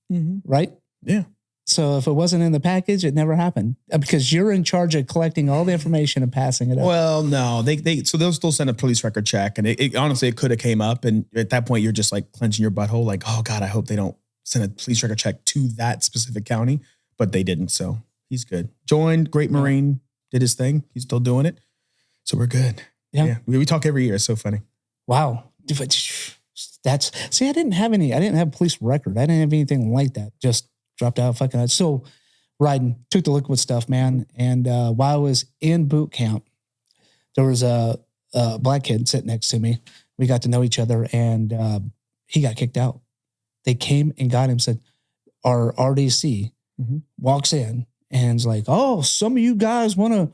Right? Yeah. So if it wasn't in the package, it never happened because you're in charge of collecting all the information and passing it up. Well, no, so they'll still send a police record check. And it honestly, it could have came up. And at that point, you're just like clenching your butthole. Like, oh God, I hope they don't send a police record check to that specific county, but they didn't. So he's good. Joined, great Marine, did his thing. He's still doing it. So we're good. Yeah. We talk every year. It's so funny. Wow. See, I didn't have a police record. I didn't have anything like that. Just dropped out fucking. So riding, took the liquid stuff, man. And while I was in boot camp, there was a black kid sitting next to me. We got to know each other and he got kicked out. They came and got him, said, our RDC walks in and is like, oh, some of you guys want to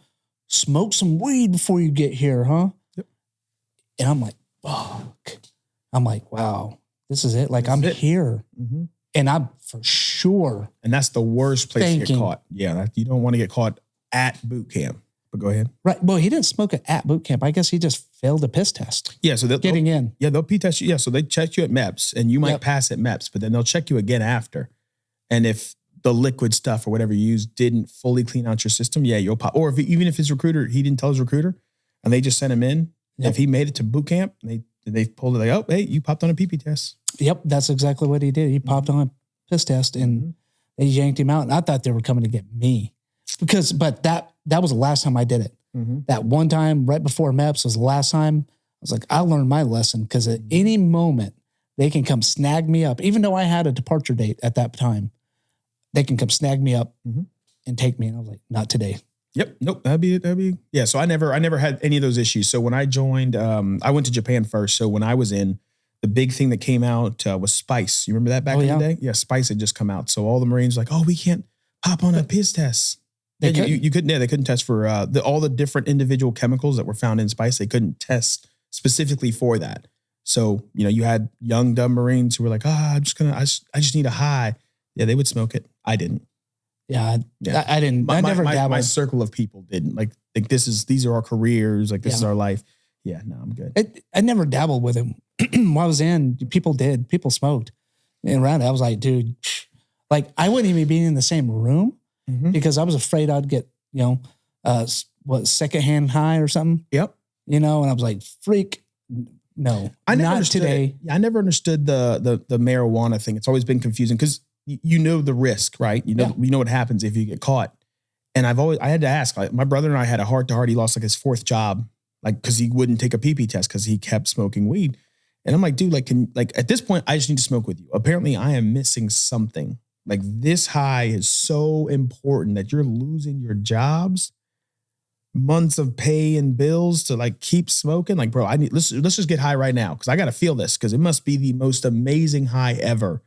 smoke some weed before you get here, huh? Yep. And I'm like, fuck. I'm like, wow, this is it. Like, I'm here. And I'm for sure. And that's the worst place to get caught. Yeah, you don't want to get caught at boot camp. But go ahead. Right. Well, he didn't smoke it at boot camp. I guess he just failed a piss test. Yeah, so they'll in. Yeah, they'll P-test you. Yeah, so they check you at MEPS, and you might pass at MEPS, but then they'll check you again after. And if the liquid stuff or whatever you use didn't fully clean out your system, yeah, you'll pop. Or even if his recruiter, he didn't tell his recruiter, and they just sent him in, if he made it to boot camp, they pulled it like, oh, hey, you popped on a PP test. Yep, that's exactly what he did. He popped on a piss test, and they yanked him out. And I thought they were coming to get me, but that was the last time I did it. That one time right before MEPS was the last time. I was like, I learned my lesson because at any moment they can come snag me up. Even though I had a departure date at that time, they can come snag me up and take me. And I was like, not today. Yep. Nope. That'd be. Yeah. So I never had any of those issues. So when I joined, I went to Japan first. So when I was in, the big thing that came out was Spice. You remember that back in the day? Yeah. Spice had just come out. So all the Marines were like, oh, we can't pop on a piss test. You couldn't. Yeah, they couldn't test for all the different individual chemicals that were found in Spice. They couldn't test specifically for that. So you had young dumb Marines who were like, I just need a high. Yeah, they would smoke it. I didn't. Yeah, I didn't. I never dabbled. My circle of people didn't like these are our careers. Like this is our life. Yeah, no, I'm good. I never dabbled with him. While I was in, people smoked. And around it, I was like, dude, like I wouldn't even be in the same room because I was afraid I'd get, secondhand high or something. Yep. And I was like, freak. No, not today. I never understood the marijuana thing. It's always been confusing because you know the risk, right? You know what happens if you get caught. And I had to ask, like my brother and I had a heart-to-heart. He lost like his fourth job, like, cause he wouldn't take a PP test cause he kept smoking weed. And I'm like, dude, at this point, I just need to smoke with you. Apparently I am missing something. Like this high is so important that you're losing your jobs, months of pay and bills to like keep smoking. Like, bro, let's just get high right now. Cause I got to feel this. Cause it must be the most amazing high ever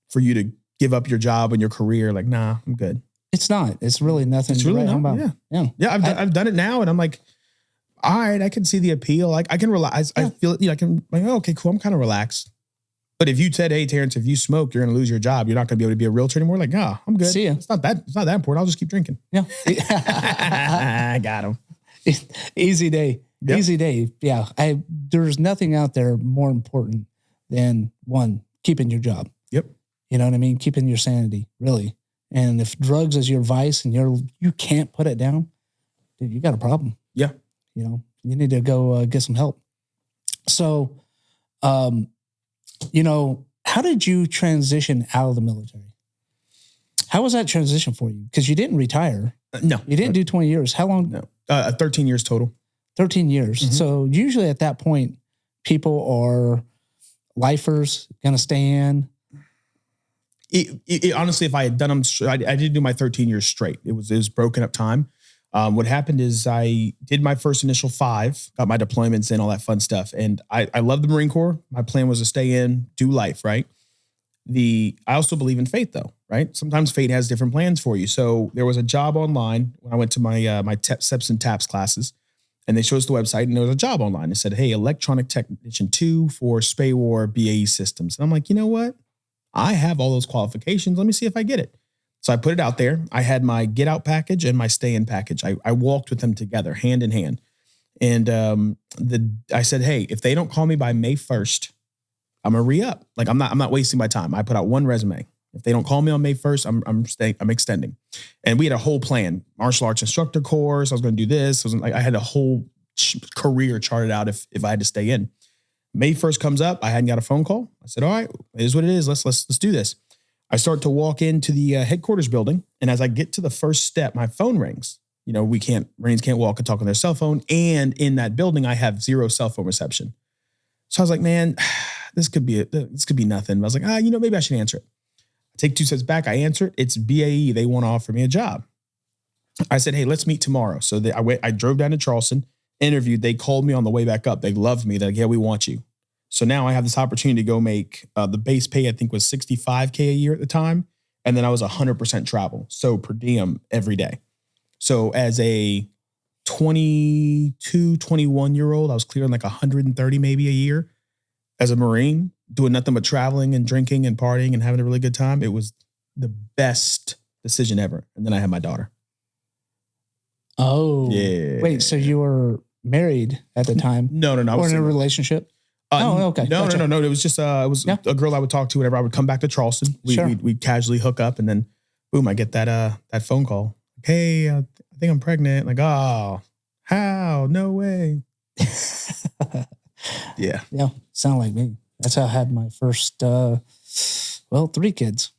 for you to give up your job and your career. Like, nah, I'm good. It's not. It's really nothing. It's really not. Yeah. I've done it now, and I'm like, all right, I can see the appeal. Like, I can relax. I feel I can. Like, oh, okay, cool. I'm kind of relaxed. But if you said, hey, Terrence, if you smoke, you're going to lose your job. You're not going to be able to be a realtor anymore. Like, nah, I'm good. See ya. It's not that important. I'll just keep drinking. Yeah. I got him. Easy day. Yep. Easy day. Yeah. There's nothing out there more important than one, keeping your job. Yep. You know what I mean? Keeping your sanity, really. And if drugs is your vice and you can't put it down, dude, you got a problem. Yeah. You need to go get some help. So, how did you transition out of the military? How was that transition for you? Because you didn't retire. No. You didn't do 20 years. How long? No. 13 years total. 13 years. Mm-hmm. So usually at that point, people are lifers, going to stay in. Honestly, if I had done them, I did do my 13 years straight. It was broken up time. What happened is I did my first initial 5, got my deployments in, all that fun stuff. And I love the Marine Corps. My plan was to stay in, do life, right? I also believe in fate though, right? Sometimes fate has different plans for you. So there was a job online when I went to my SEPs and TAPS classes, and they showed us the website, and there was a job online. It said, hey, electronic technician 2 for SPAY-WAR BAE systems. And I'm like, you know what? I have all those qualifications. Let me see if I get it. So I put it out there. I had my get out package and my stay in package. I walked with them together, hand in hand. And I said, hey, if they don't call me by May 1st, I'm gonna re-up. Like I'm not wasting my time. I put out 1 resume. If they don't call me on May 1st, I'm extending. And we had a whole plan. Martial arts instructor course. I was gonna do this. I had a whole career charted out if I had to stay in. May 1st comes up. I hadn't got a phone call. I said, all right, it is what it is. Let's do this. I start to walk into the headquarters building. And as I get to the first step, my phone rings. You know, Marines can't walk and talk on their cell phone. And in that building, I have 0 cell phone reception. So I was like, man, this could be nothing. I was like, maybe I should answer it. I take 2 steps back. I answer it. It's BAE. They want to offer me a job. I said, hey, let's meet tomorrow. So I drove down to Charleston, interviewed. They called me on the way back up. They loved me. They're like, yeah, we want you. So now I have this opportunity to go make the base pay, I think was $65K a year at the time. And then I was 100% travel. So per diem every day. So as a 22, 21-year-old, I was clearing like 130 maybe a year as a Marine, doing nothing but traveling and drinking and partying and having a really good time. It was the best decision ever. And then I had my daughter. Oh. Yeah. Wait, so you were married at the time? No. Or in a relationship? Okay. No. It was just a girl I would talk to whenever I would come back to Charleston. We'd casually hook up, and then boom, I get that phone call. Hey, I think I'm pregnant. Like, oh, how? No way. Yeah. Yeah. Sound like me. That's how I had my first, 3 kids.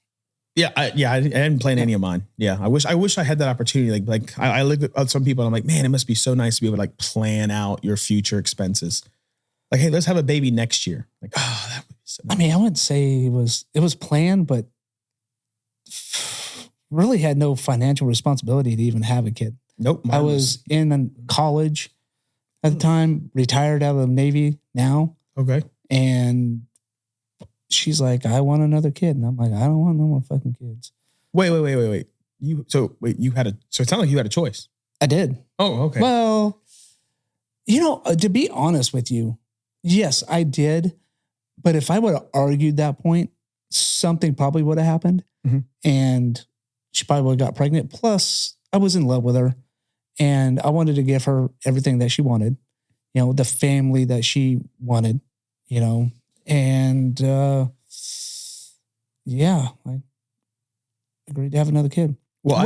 Yeah. I didn't plan any of mine. Yeah. I wish I had that opportunity. Like I look at some people and I'm like, man, it must be so nice to be able to like plan out your future expenses. Like, hey, let's have a baby next year. Like, oh, that would be so nice. I mean, I wouldn't say it was planned, but really had no financial responsibility to even have a kid. Nope. I was in college at the time, retired out of the Navy now. Okay. And she's like, I want another kid. And I'm like, I don't want no more fucking kids. Wait. So it sounds like you had a choice. I did. Oh, okay. Well, to be honest with you, yes, I did. But if I would have argued that point, something probably would have happened. Mm-hmm. And she probably would have got pregnant. Plus, I was in love with her. And I wanted to give her everything that she wanted. The family that she wanted, And, I agreed to have another kid. Well,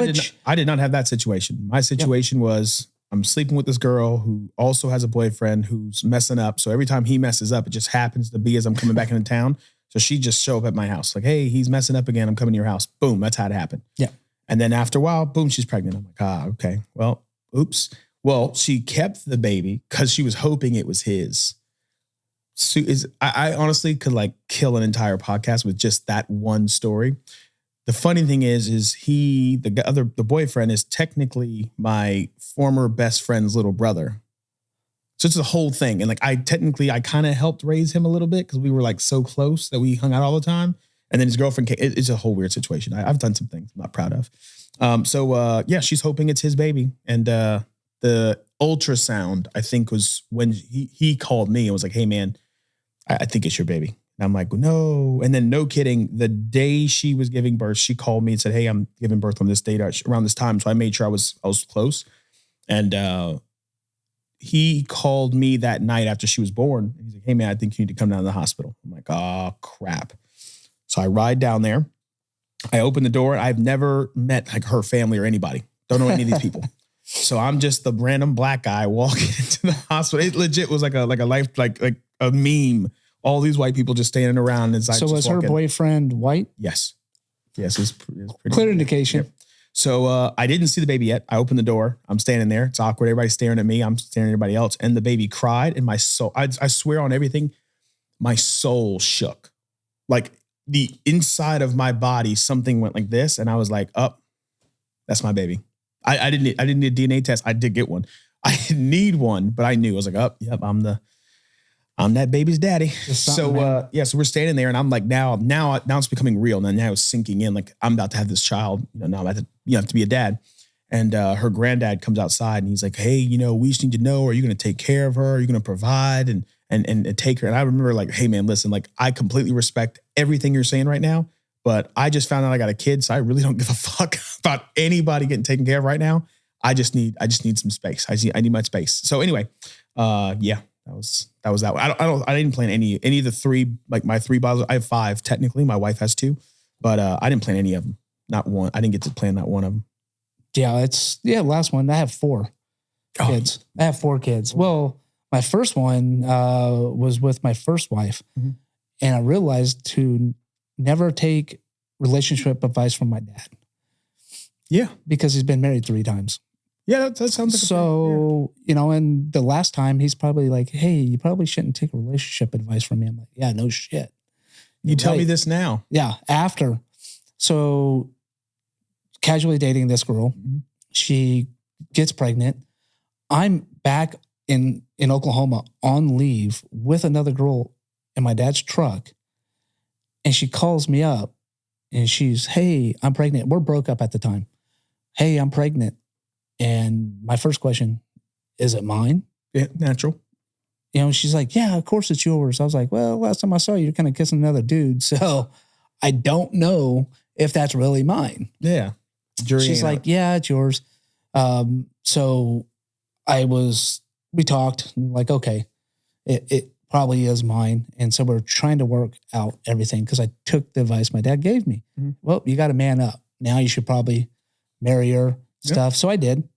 I did not have that situation. My situation was I'm sleeping with this girl who also has a boyfriend who's messing up. So every time he messes up, it just happens to be as I'm coming back into town. So she just show up at my house like, hey, he's messing up again. I'm coming to your house. Boom. That's how it happened. Yeah. And then after a while, boom, she's pregnant. I'm like, okay. Well, oops. Well, she kept the baby because she was hoping it was his. So I honestly could like kill an entire podcast with just that one story. The funny thing is the boyfriend is technically my former best friend's little brother. So it's the whole thing. And like, I kind of helped raise him a little bit because we were like so close that we hung out all the time. And then his girlfriend came. It's a whole weird situation. I've done some things I'm not proud of. So she's hoping it's his baby. And the ultrasound, I think, was when he called me and was like, hey, man, I think it's your baby. And I'm like, no. And then no kidding, the day she was giving birth, she called me and said, hey, I'm giving birth on this date around this time. So I made sure I was close. And he called me that night after she was born. And he's like, hey, man, I think you need to come down to the hospital. I'm like, oh, crap. So I ride down there. I open the door. I've never met like her family or anybody. Don't know any of these people. So I'm just the random black guy walking into the hospital. It legit was like a life, like a meme. All these white people just standing around. As so was her boyfriend white? Yes. It's pretty clear indication. Yep. So I didn't see the baby yet. I opened the door. I'm standing there. It's awkward. Everybody's staring at me. I'm staring at everybody else. And the baby cried. And my soul, I swear on everything, my soul shook. Like the inside of my body, something went like this. And I was like, oh, that's my baby. I didn't need a DNA test. I did get one. I didn't need one, but I knew. I was like, oh, yep, I'm that baby's daddy. So so we're standing there and I'm like, now it's becoming real. Now it's sinking in. Like I'm about to have this child. Now I have to be a dad. And her granddad comes outside and he's like, hey, we just need to know, are you going to take care of her? Are you going to provide and take her? And I remember like, hey man, listen, like I completely respect everything you're saying right now, but I just found out I got a kid. So I really don't give a fuck about anybody getting taken care of right now. I just need some space. I need my space. So anyway, that was that. I didn't plan any of the three, like my three bottles. I have 5 technically. My wife has 2, but I didn't plan any of them. Not one. I didn't get to plan not one of them. Yeah, last one. I have 4 kids. I have 4 kids. Well, my first one was with my first wife. Mm-hmm. And I realized to never take relationship advice from my dad. Yeah. Because he's been married 3 times. Yeah, that sounds like so, and the last time he's probably like, hey, you probably shouldn't take relationship advice from me. I'm like, yeah, no shit. You tell me this now. Yeah, after. So casually dating this girl. Mm-hmm. She gets pregnant. I'm back in Oklahoma on leave with another girl in my dad's truck. And she calls me up and she's, hey, I'm pregnant. We're broke up at the time. Hey, I'm pregnant. And my first question, is it mine? Yeah, natural. She's like, yeah, of course it's yours. I was like, well, last time I saw you, you're kind of kissing another dude. So I don't know if that's really mine. Yeah. She's like, yeah, it's yours. So we talked like, okay, it probably is mine. And so we're trying to work out everything because I took the advice my dad gave me. Mm-hmm. Well, you got to man up. Now you should probably marry her stuff. Yep. So I did.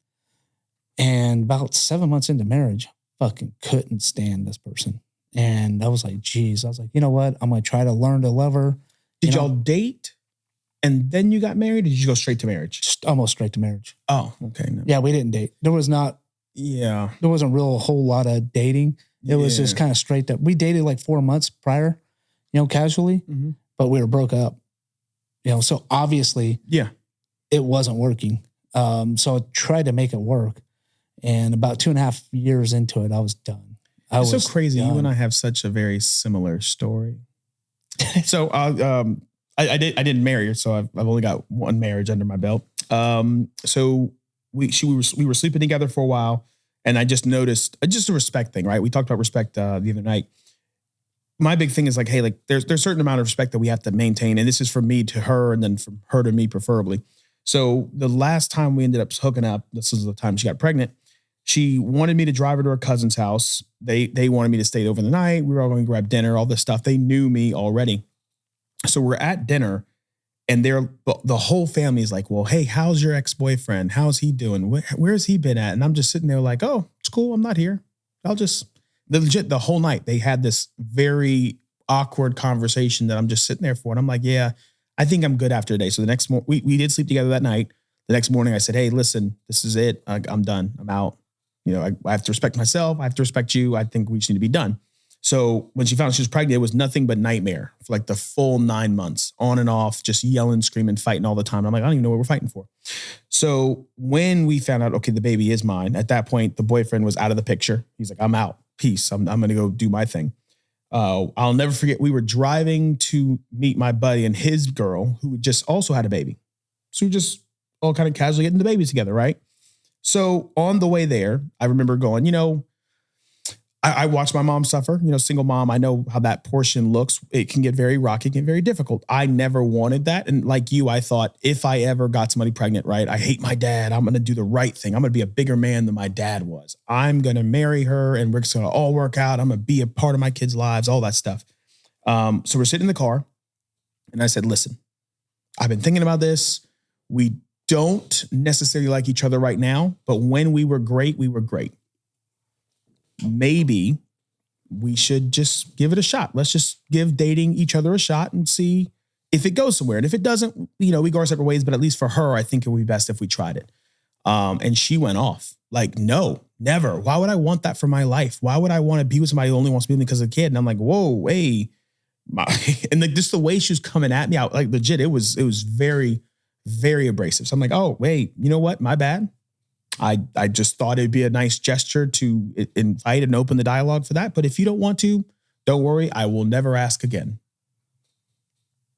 And about 7 months into marriage, fucking couldn't stand this person. And I was like, geez, I was like, you know what? I'm going to try to learn to love her. Did y'all date? And then you got married? Or did you go straight to marriage? Just almost straight to marriage. Oh, okay. No. Yeah, we didn't date. There wasn't a whole lot of dating. It was just kind of straight up. We dated like 4 months prior, casually, mm-hmm. but we were broke up. So obviously, it wasn't working. So I tried to make it work. And about 2.5 years into it, I was done. It's so crazy. Done. You and I have such a very similar story. So I didn't marry her, so I've only got one marriage under my belt. So we were sleeping together for a while, and I just noticed just a respect thing, right? We talked about respect the other night. My big thing is like, hey, like there's a certain amount of respect that we have to maintain, and this is from me to her, and then from her to me, preferably. So the last time we ended up hooking up, this was the time she got pregnant. She wanted me to drive her to her cousin's house. They wanted me to stay over the night. We were all going to grab dinner, all this stuff. They knew me already. So we're at dinner and the whole family is like, well, hey, how's your ex-boyfriend? How's he doing? Where's he been at? And I'm just sitting there like, oh, it's cool. I'm not here. The whole night they had this very awkward conversation that I'm just sitting there for. And I'm like, yeah, I think I'm good after today. So the next morning, we did sleep together that night. The next morning I said, hey, listen, this is it. I'm done. I'm out. I have to respect myself. I have to respect you. I think we just need to be done. So when she found out she was pregnant, it was nothing but nightmare for like the full 9 months, on and off, just yelling, screaming, fighting all the time. I'm like, I don't even know what we're fighting for. So when we found out, okay, the baby is mine, at that point, the boyfriend was out of the picture. He's like, I'm out. Peace. I'm going to go do my thing. I'll never forget. We were driving to meet my buddy and his girl who just also had a baby. So we just all kind of casually getting the baby together, right? So on the way there, I remember going, I watched my mom suffer, single mom. I know how that portion looks. It can get very rocky, get very difficult. I never wanted that. And like you, I thought if I ever got somebody pregnant, right, I hate my dad. I'm going to do the right thing. I'm going to be a bigger man than my dad was. I'm going to marry her and we're just going to all work out. I'm going to be a part of my kids' lives, all that stuff. So we're sitting in the car and I said, listen, I've been thinking about this. We don't necessarily like each other right now, but when we were great, we were great. Maybe we should just give it a shot. Let's just give dating each other a shot and see if it goes somewhere. And if it doesn't, we go our separate ways, but at least for her, I think it would be best if we tried it. And she went off like, no, never. Why would I want that for my life? Why would I want to be with somebody who only wants to be with me because of the kid? And I'm like, whoa, hey, and like just the way she was coming at me out, like legit, it was very, very abrasive. So I'm like, oh, wait, you know what? My bad. I just thought it'd be a nice gesture to invite and open the dialogue for that. But if you don't want to, don't worry. I will never ask again.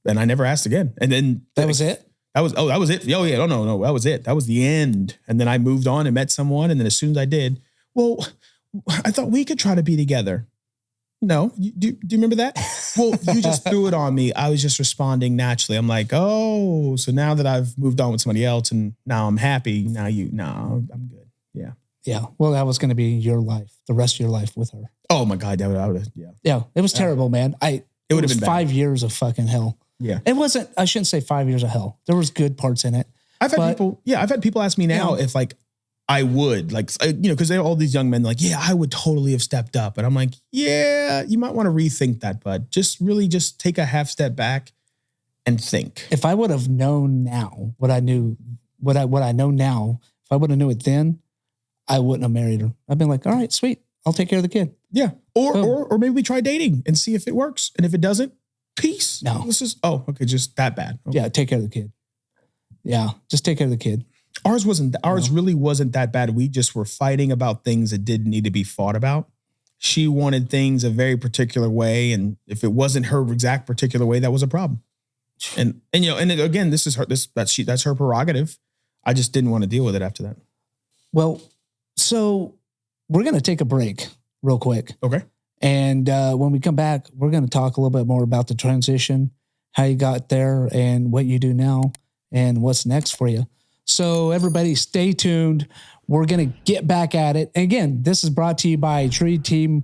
And I never asked again. And then that was it. That was it. Oh yeah. No. That was it. That was the end. And then I moved on and met someone. And then as soon as I did, well, I thought we could try to be together. No. Do you remember that? Well, you just threw it on me. I was just responding naturally. I'm like, oh, so now that I've moved on with somebody else and now I'm happy. No, I'm good. Yeah. Yeah. Well, that was going to be your life, the rest of your life with her. Oh my God. That would have, yeah. Yeah. It was terrible, man. It would have been 5 years of fucking hell. Yeah. It wasn't, I shouldn't say 5 years of hell. There was good parts in it. I've had people ask me now if like I would like, because they're all these young men like, yeah, I would totally have stepped up. And I'm like, yeah, you might want to rethink that, bud. Just take a half step back and think. If I would have known now what I knew, what I know now, if I would have knew it then, I wouldn't have married her. I've been like, all right, sweet. I'll take care of the kid. Yeah. Or maybe we try dating and see if it works. And if it doesn't, peace. No. Just that bad. Okay. Yeah. Take care of the kid. Yeah. Just take care of the kid. Ours really wasn't that bad. We just were fighting about things that didn't need to be fought about. She wanted things a very particular way. And if it wasn't her exact particular way, that was a problem. And again, that's her prerogative. I just didn't want to deal with it after that. Well, so we're going to take a break real quick. Okay. And when we come back, we're going to talk a little bit more about the transition, how you got there and what you do now and what's next for you. So everybody stay tuned. We're going to get back at it. And again, this is brought to you by Dream Team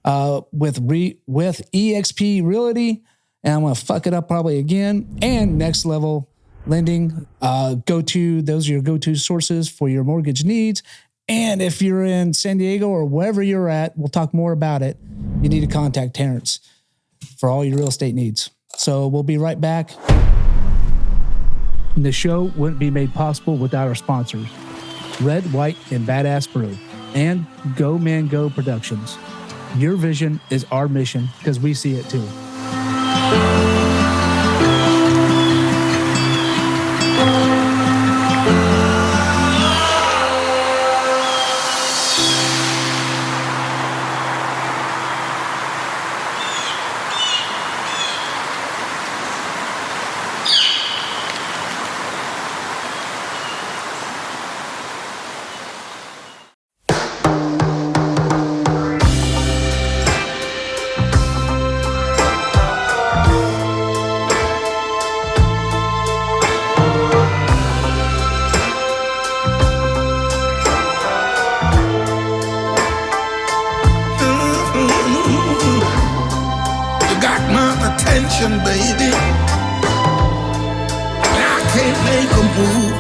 with EXP Realty. And I'm going to fuck it up probably again. And Next Level Lending. Those are your go-to sources for your mortgage needs. And if you're in San Diego or wherever you're at, we'll talk more about it. You need to contact Terrence for all your real estate needs. So we'll be right back. The show wouldn't be made possible without our sponsors, Red, White, and Badass Brew, and Go Man Go Productions. Your vision is our mission because we see it too. Baby, I can't make a move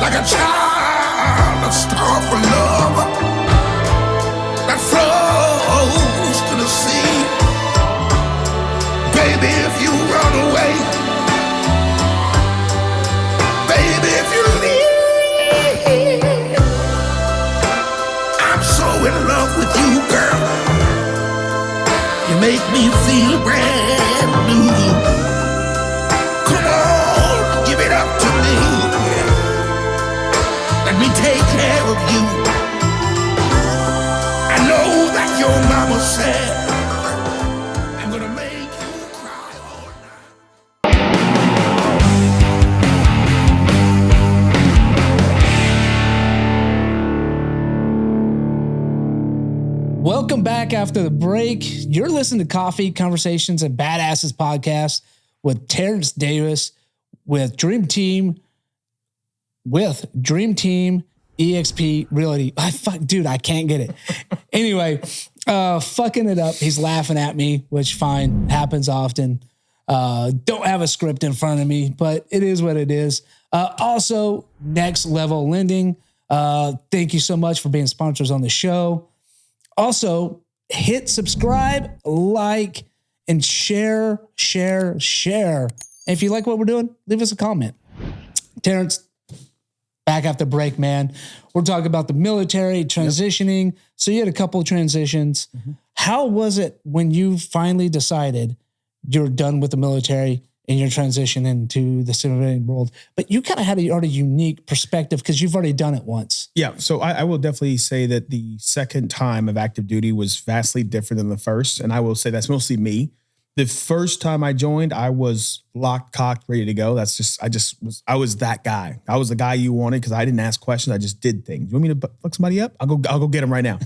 like a child, a star for love that flows to the sea. Baby, if you run away, baby, if you leave, I'm so in love with you, girl. You make me feel brand new. Come on, give it up to me. Let me take care of you. I know that your mama said I'm gonna make you cry all night. Welcome back after the break. You're listening to Coffee, Conversations, and Badasses podcast with Terrence Davis with Dream Team EXP Realty. I can't get it. Anyway, fucking it up. He's laughing at me, which fine, happens often. Don't have a script in front of me, but it is what it is. Also, Next Level Lending. Thank you so much for being sponsors on the show. Also, hit subscribe, like, and share. And if you like what we're doing, leave us a comment. Terrence, Back after break, man. We're talking about the military, transitioning. Yep. So you had a couple of transitions. Mm-hmm. How was it when you finally decided you're done with the military and you're transitioning into the civilian world? But you kind of had a already unique perspective because you've already done it once. Yeah. So I will definitely say that the second time of active duty was vastly different than the first. And I will say that's mostly me. The first time I joined, I was locked, cocked, ready to go. I was that guy. I was the guy you wanted because I didn't ask questions. I just did things. You want me to fuck somebody up? I'll go get them right now.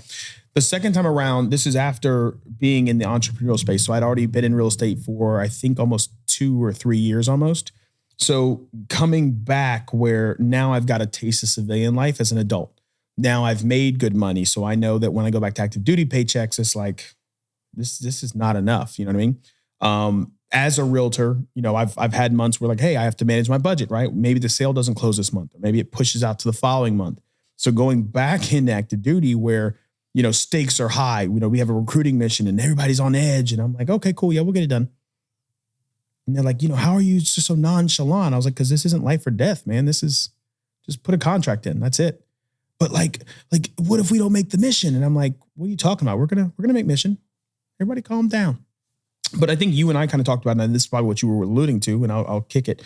The second time around, this is after being in the entrepreneurial space. So I'd already been in real estate for, I think, almost 2 or 3 years almost. So coming back where now I've got a taste of civilian life as an adult. Now I've made good money. So I know that when I go back to active duty paychecks, it's like, this is not enough. You know what I mean? As a realtor, you know, I've had months where like, hey, I have to manage my budget, right? Maybe the sale doesn't close this month, or maybe it pushes out to the following month. So going back into active duty where, you know, stakes are high, you know, we have a recruiting mission and everybody's on edge. And I'm like, okay, cool. Yeah, we'll get it done. And they're like, you know, how are you just so nonchalant? I was like, because this isn't life or death, man. This is just put a contract in. That's it. But like, what if we don't make the mission? And I'm like, what are you talking about? We're gonna make mission. Everybody calm down. But I think you and I kind of talked about, and this is probably what you were alluding to, and I'll kick it.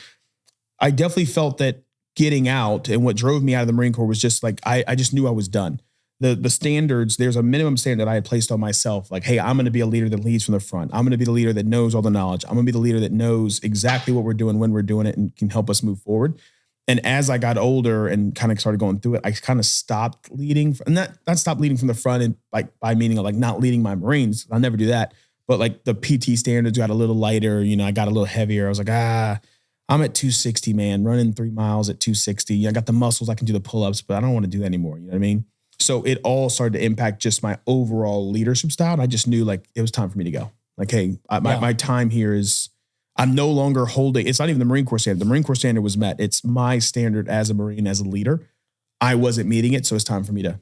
I definitely felt that getting out and what drove me out of the Marine Corps was just like, I just knew I was done. The standards, there's a minimum standard I had placed on myself. Like, hey, I'm going to be a leader that leads from the front. I'm going to be the leader that knows all the knowledge. I'm going to be the leader that knows exactly what we're doing, when we're doing it, and can help us move forward. And as I got older and kind of started going through it, I kind of stopped leading. And not stopped leading from the front, and like by meaning of like not leading my Marines. I'll never do that. But like the PT standards got a little lighter, you know, I got a little heavier. I was like, I'm at 260, man, running 3 miles at 260. I got the muscles, I can do the pull-ups, but I don't want to do that anymore. You know what I mean? So it all started to impact just my overall leadership style. And I just knew like it was time for me to go. Like, hey, my time here is, I'm no longer holding, it's not even the Marine Corps standard. The Marine Corps standard was met. It's my standard as a Marine, as a leader. I wasn't meeting it. So it's time for me to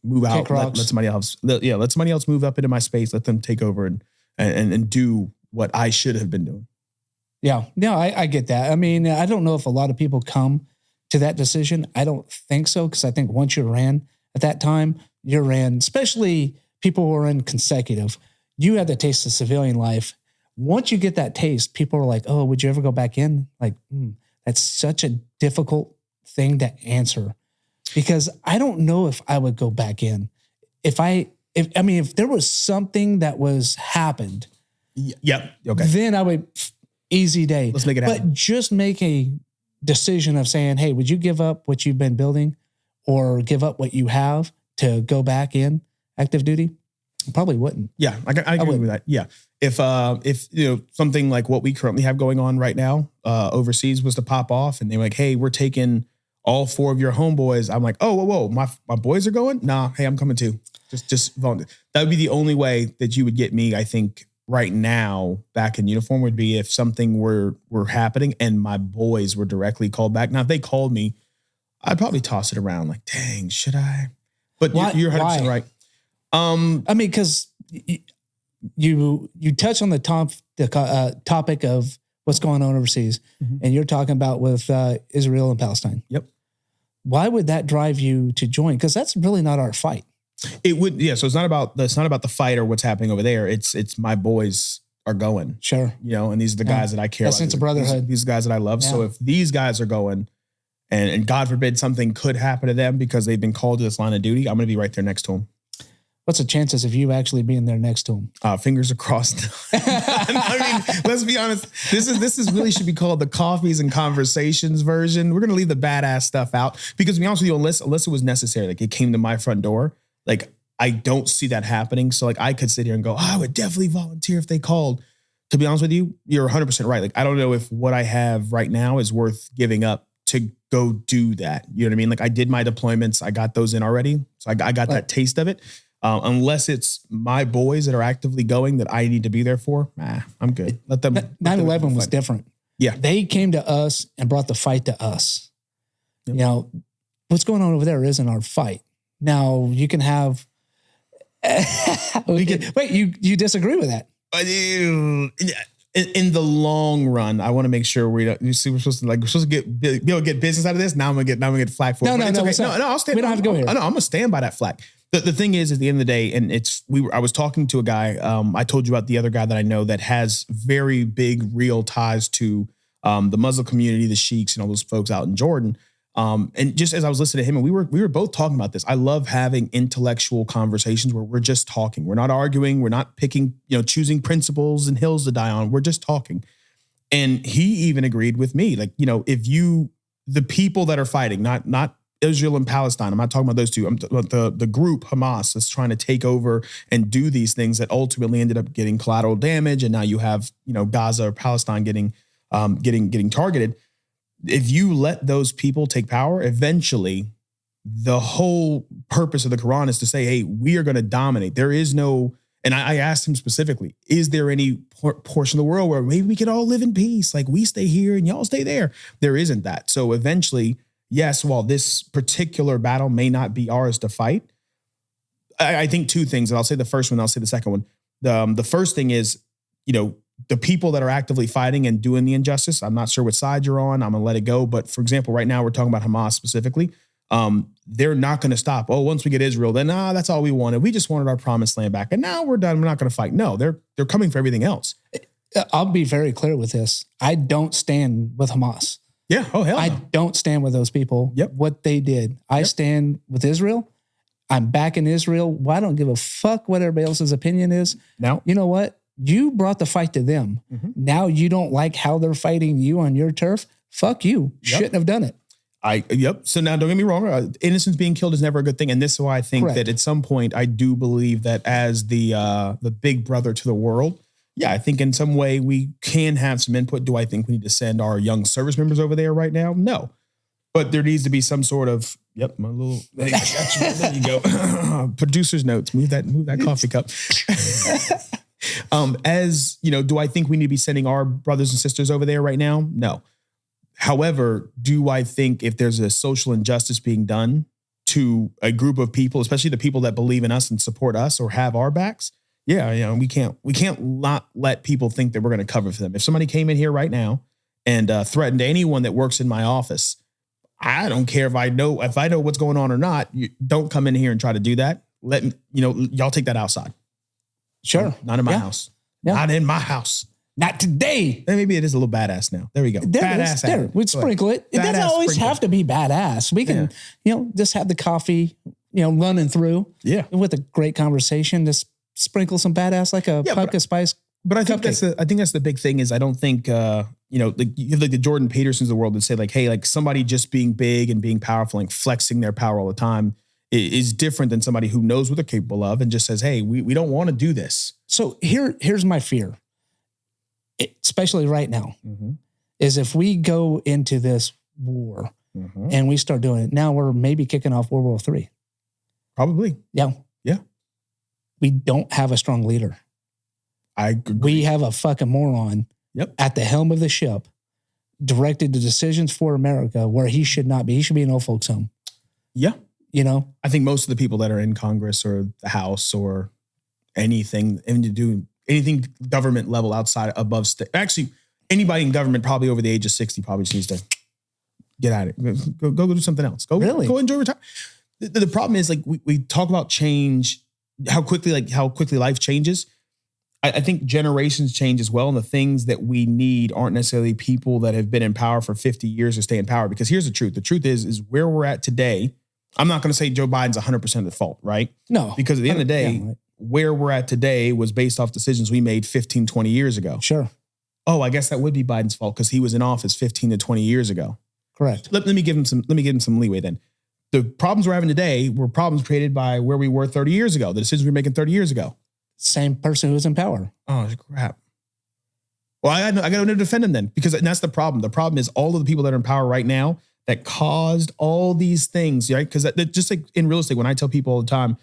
move out. Let somebody else, let somebody else move up into my space. Let them take over and do what I should have been doing. Yeah. No, I get that. I mean, I don't know if a lot of people come to that decision. I don't think so. Cause I think once you ran at that time, you ran, especially people who are in consecutive, you had the taste of civilian life. Once you get that taste, people are like, oh, would you ever go back in? Like, that's such a difficult thing to answer because I don't know if I would go back in. If there was something that was happened, okay, then I would, easy day. Let's make it happen. But just make a decision of saying, hey, would you give up what you've been building or give up what you have to go back in active duty? Probably wouldn't. Yeah, I agree with that. Yeah. If you know, something like what we currently have going on right now, overseas was to pop off and they were like, hey, we're taking all 4 of your homeboys. I'm like, oh, whoa, my boys are going? Nah, hey, I'm coming too. Just volunteer. That would be the only way that you would get me, I think, right now back in uniform would be if something were happening and my boys were directly called back. Now, if they called me, I'd probably toss it around like, dang, should I? But you're 100% right. I mean, because you touch on the topic of what's going on overseas, and you're talking about with Israel and Palestine. Yep. Why would that drive you to join? Because that's really not our fight. It would, yeah. So it's not about the fight or what's happening over there. It's my boys are going. Sure. You know, and these are the guys that I care about. Sense of brotherhood. These guys that I love. Yeah. So if these guys are going, and God forbid something could happen to them because they've been called to this line of duty, I'm going to be right there next to them. What's the chances of you actually being there next to him? Fingers are crossed. I mean, let's be honest. This is really should be called the coffees and conversations version. We're going to leave the badass stuff out because to be honest with you, unless it was necessary, like it came to my front door, like I don't see that happening. So like I could sit here and go, I would definitely volunteer if they called. To be honest with you, you're 100% right. Like I don't know if what I have right now is worth giving up to go do that. You know what I mean? Like I did my deployments. I got those in already. So I got that taste of it. Unless it's my boys that are actively going that I need to be there for, I'm good. Let them. 9/11 was different. Yeah. They came to us and brought the fight to us. Yep. You know, what's going on over there isn't our fight. Now you can have, wait, you disagree with that? in the long run, I want to make sure we're supposed to be able to get business out of this. Now I'm gonna get flack for it. No, I'll stand. We don't have to go here. No, I'm gonna stand by that flack. The thing is, at the end of the day, and I was talking to a guy. I told you about the other guy that I know that has very big real ties to the Muslim community, the sheiks, and all those folks out in Jordan. And just as I was listening to him, and we were both talking about this. I love having intellectual conversations where we're just talking. We're not arguing. We're not picking, choosing principles and hills to die on. We're just talking. And he even agreed with me. Like, if the people that are fighting, not Israel and Palestine, I'm not talking about those two. I'm talking about the group Hamas that's trying to take over and do these things that ultimately ended up getting collateral damage. And now you have, Gaza or Palestine getting targeted. If you let those people take power, eventually the whole purpose of the Quran is to say, hey, we are going to dominate. There is no, and I asked him specifically, is there any portion of the world where maybe we can all live in peace? Like we stay here and y'all stay there. There isn't that. So eventually, yes, while this particular battle may not be ours to fight, I think two things, and I'll say the first one, I'll say the second one. The first thing is, the people that are actively fighting and doing the injustice, I'm not sure what side you're on. I'm going to let it go. But for example, right now we're talking about Hamas specifically. They're not going to stop. Oh, once we get Israel, then that's all we wanted. We just wanted our promised land back. And now we're done. We're not going to fight. No, they're coming for everything else. I'll be very clear with this. I don't stand with Hamas. Yeah. Oh, hell no. I don't stand with those people. Yep. What they did. I stand with Israel. I'm back in Israel. Well, I don't give a fuck what everybody else's opinion is. Now, you know what? You brought the fight to them. Mm-hmm. Now you don't like how they're fighting you on your turf. Fuck you. Yep. Shouldn't have done it. Yep. So now don't get me wrong. Innocents being killed is never a good thing. And this is why I think that at some point I do believe that as the big brother to the world, I think in some way we can have some input. Do I think we need to send our young service members over there right now? No. But there needs to be some sort of, my little, there you go. Producer's notes, move that coffee cup. Do I think we need to be sending our brothers and sisters over there right now? No. However, do I think if there's a social injustice being done to a group of people, especially the people that believe in us and support us or have our backs? Yeah, we can't not let people think that we're going to cover for them. If somebody came in here right now and threatened anyone that works in my office, I don't care if I know what's going on or not. You don't come in here and try to do that. Let me, y'all take that outside. Sure. Not in my house. Yeah. Not in my house. Not today. And maybe it is a little badass now. There we go. There. We'd sprinkle it. It doesn't always have to be badass. We can, just have the coffee, running through. Yeah. With a great conversation, just sprinkle some badass like a pumpkin spice. But I think that's the big thing is I don't think, you have like the Jordan Petersons of the world that say like, hey, like somebody just being big and being powerful and flexing their power all the time is different than somebody who knows what they're capable of and just says, hey, we don't want to do this. So here's my fear, especially right now, is if we go into this war and we start doing it, now we're maybe kicking off World War III. Probably. Yeah. Yeah. We don't have a strong leader. I agree. We have a fucking moron at the helm of the ship, directed the decisions for America where he should not be. He should be in old folks' home. Yeah. I think most of the people that are in Congress or the House or anything government level outside above state, actually anybody in government probably over the age of 60 probably just needs to get at it. Go do something else. Go enjoy retirement. The problem is like we talk about change, how quickly life changes. I think generations change as well. And the things that we need aren't necessarily people that have been in power for 50 years to stay in power. Because here's the truth. The truth is where we're at today. I'm not going to say Joe Biden's 100% at fault, right? No. Because at the end of the day, where we're at today was based off decisions we made 15, 20 years ago. Sure. Oh, I guess that would be Biden's fault because he was in office 15 to 20 years ago. Correct. Let me give him some leeway then. The problems we're having today were problems created by where we were 30 years ago, the decisions we were making 30 years ago. Same person who was in power. Oh, crap. Well, I got to defend him then because that's the problem. The problem is all of the people that are in power right now that caused all these things, right? Because just like in real estate, when I tell people all the time,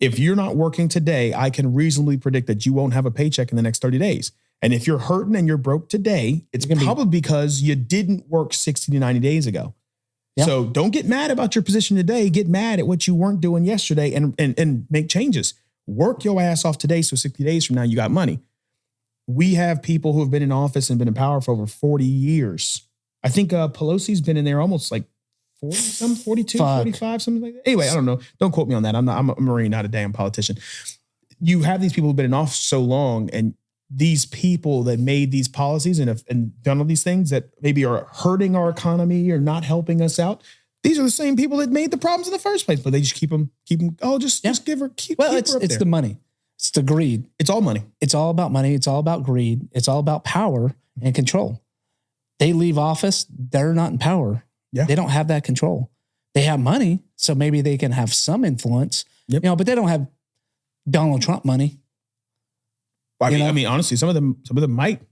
if you're not working today, I can reasonably predict that you won't have a paycheck in the next 30 days. And if you're hurting and you're broke today, it's probably because you didn't work 60 to 90 days ago. Yeah. So don't get mad about your position today. Get mad at what you weren't doing yesterday and make changes. Work your ass off today so 60 days from now you got money. we have people who have been in office and been in power for over 40 years. I think Pelosi's been in there almost like 40, some 42, 45, something like that. Anyway, I don't know. Don't quote me on that. I'm a Marine, not a damn politician. You have these people who've been in office so long, and these people that made these policies and done all these things that maybe are hurting our economy or not helping us out. These are the same people that made the problems in the first place, but they just keep them. Oh, just give her. Keep her up it's there. the money. It's the greed. It's all money. It's all about money. It's all about greed. It's all about power and control. They leave office. They're not in power. Yeah. They don't have that control. They have money, so maybe they can have some influence. Yep. But they don't have Donald Trump money. I mean, honestly, some of them might.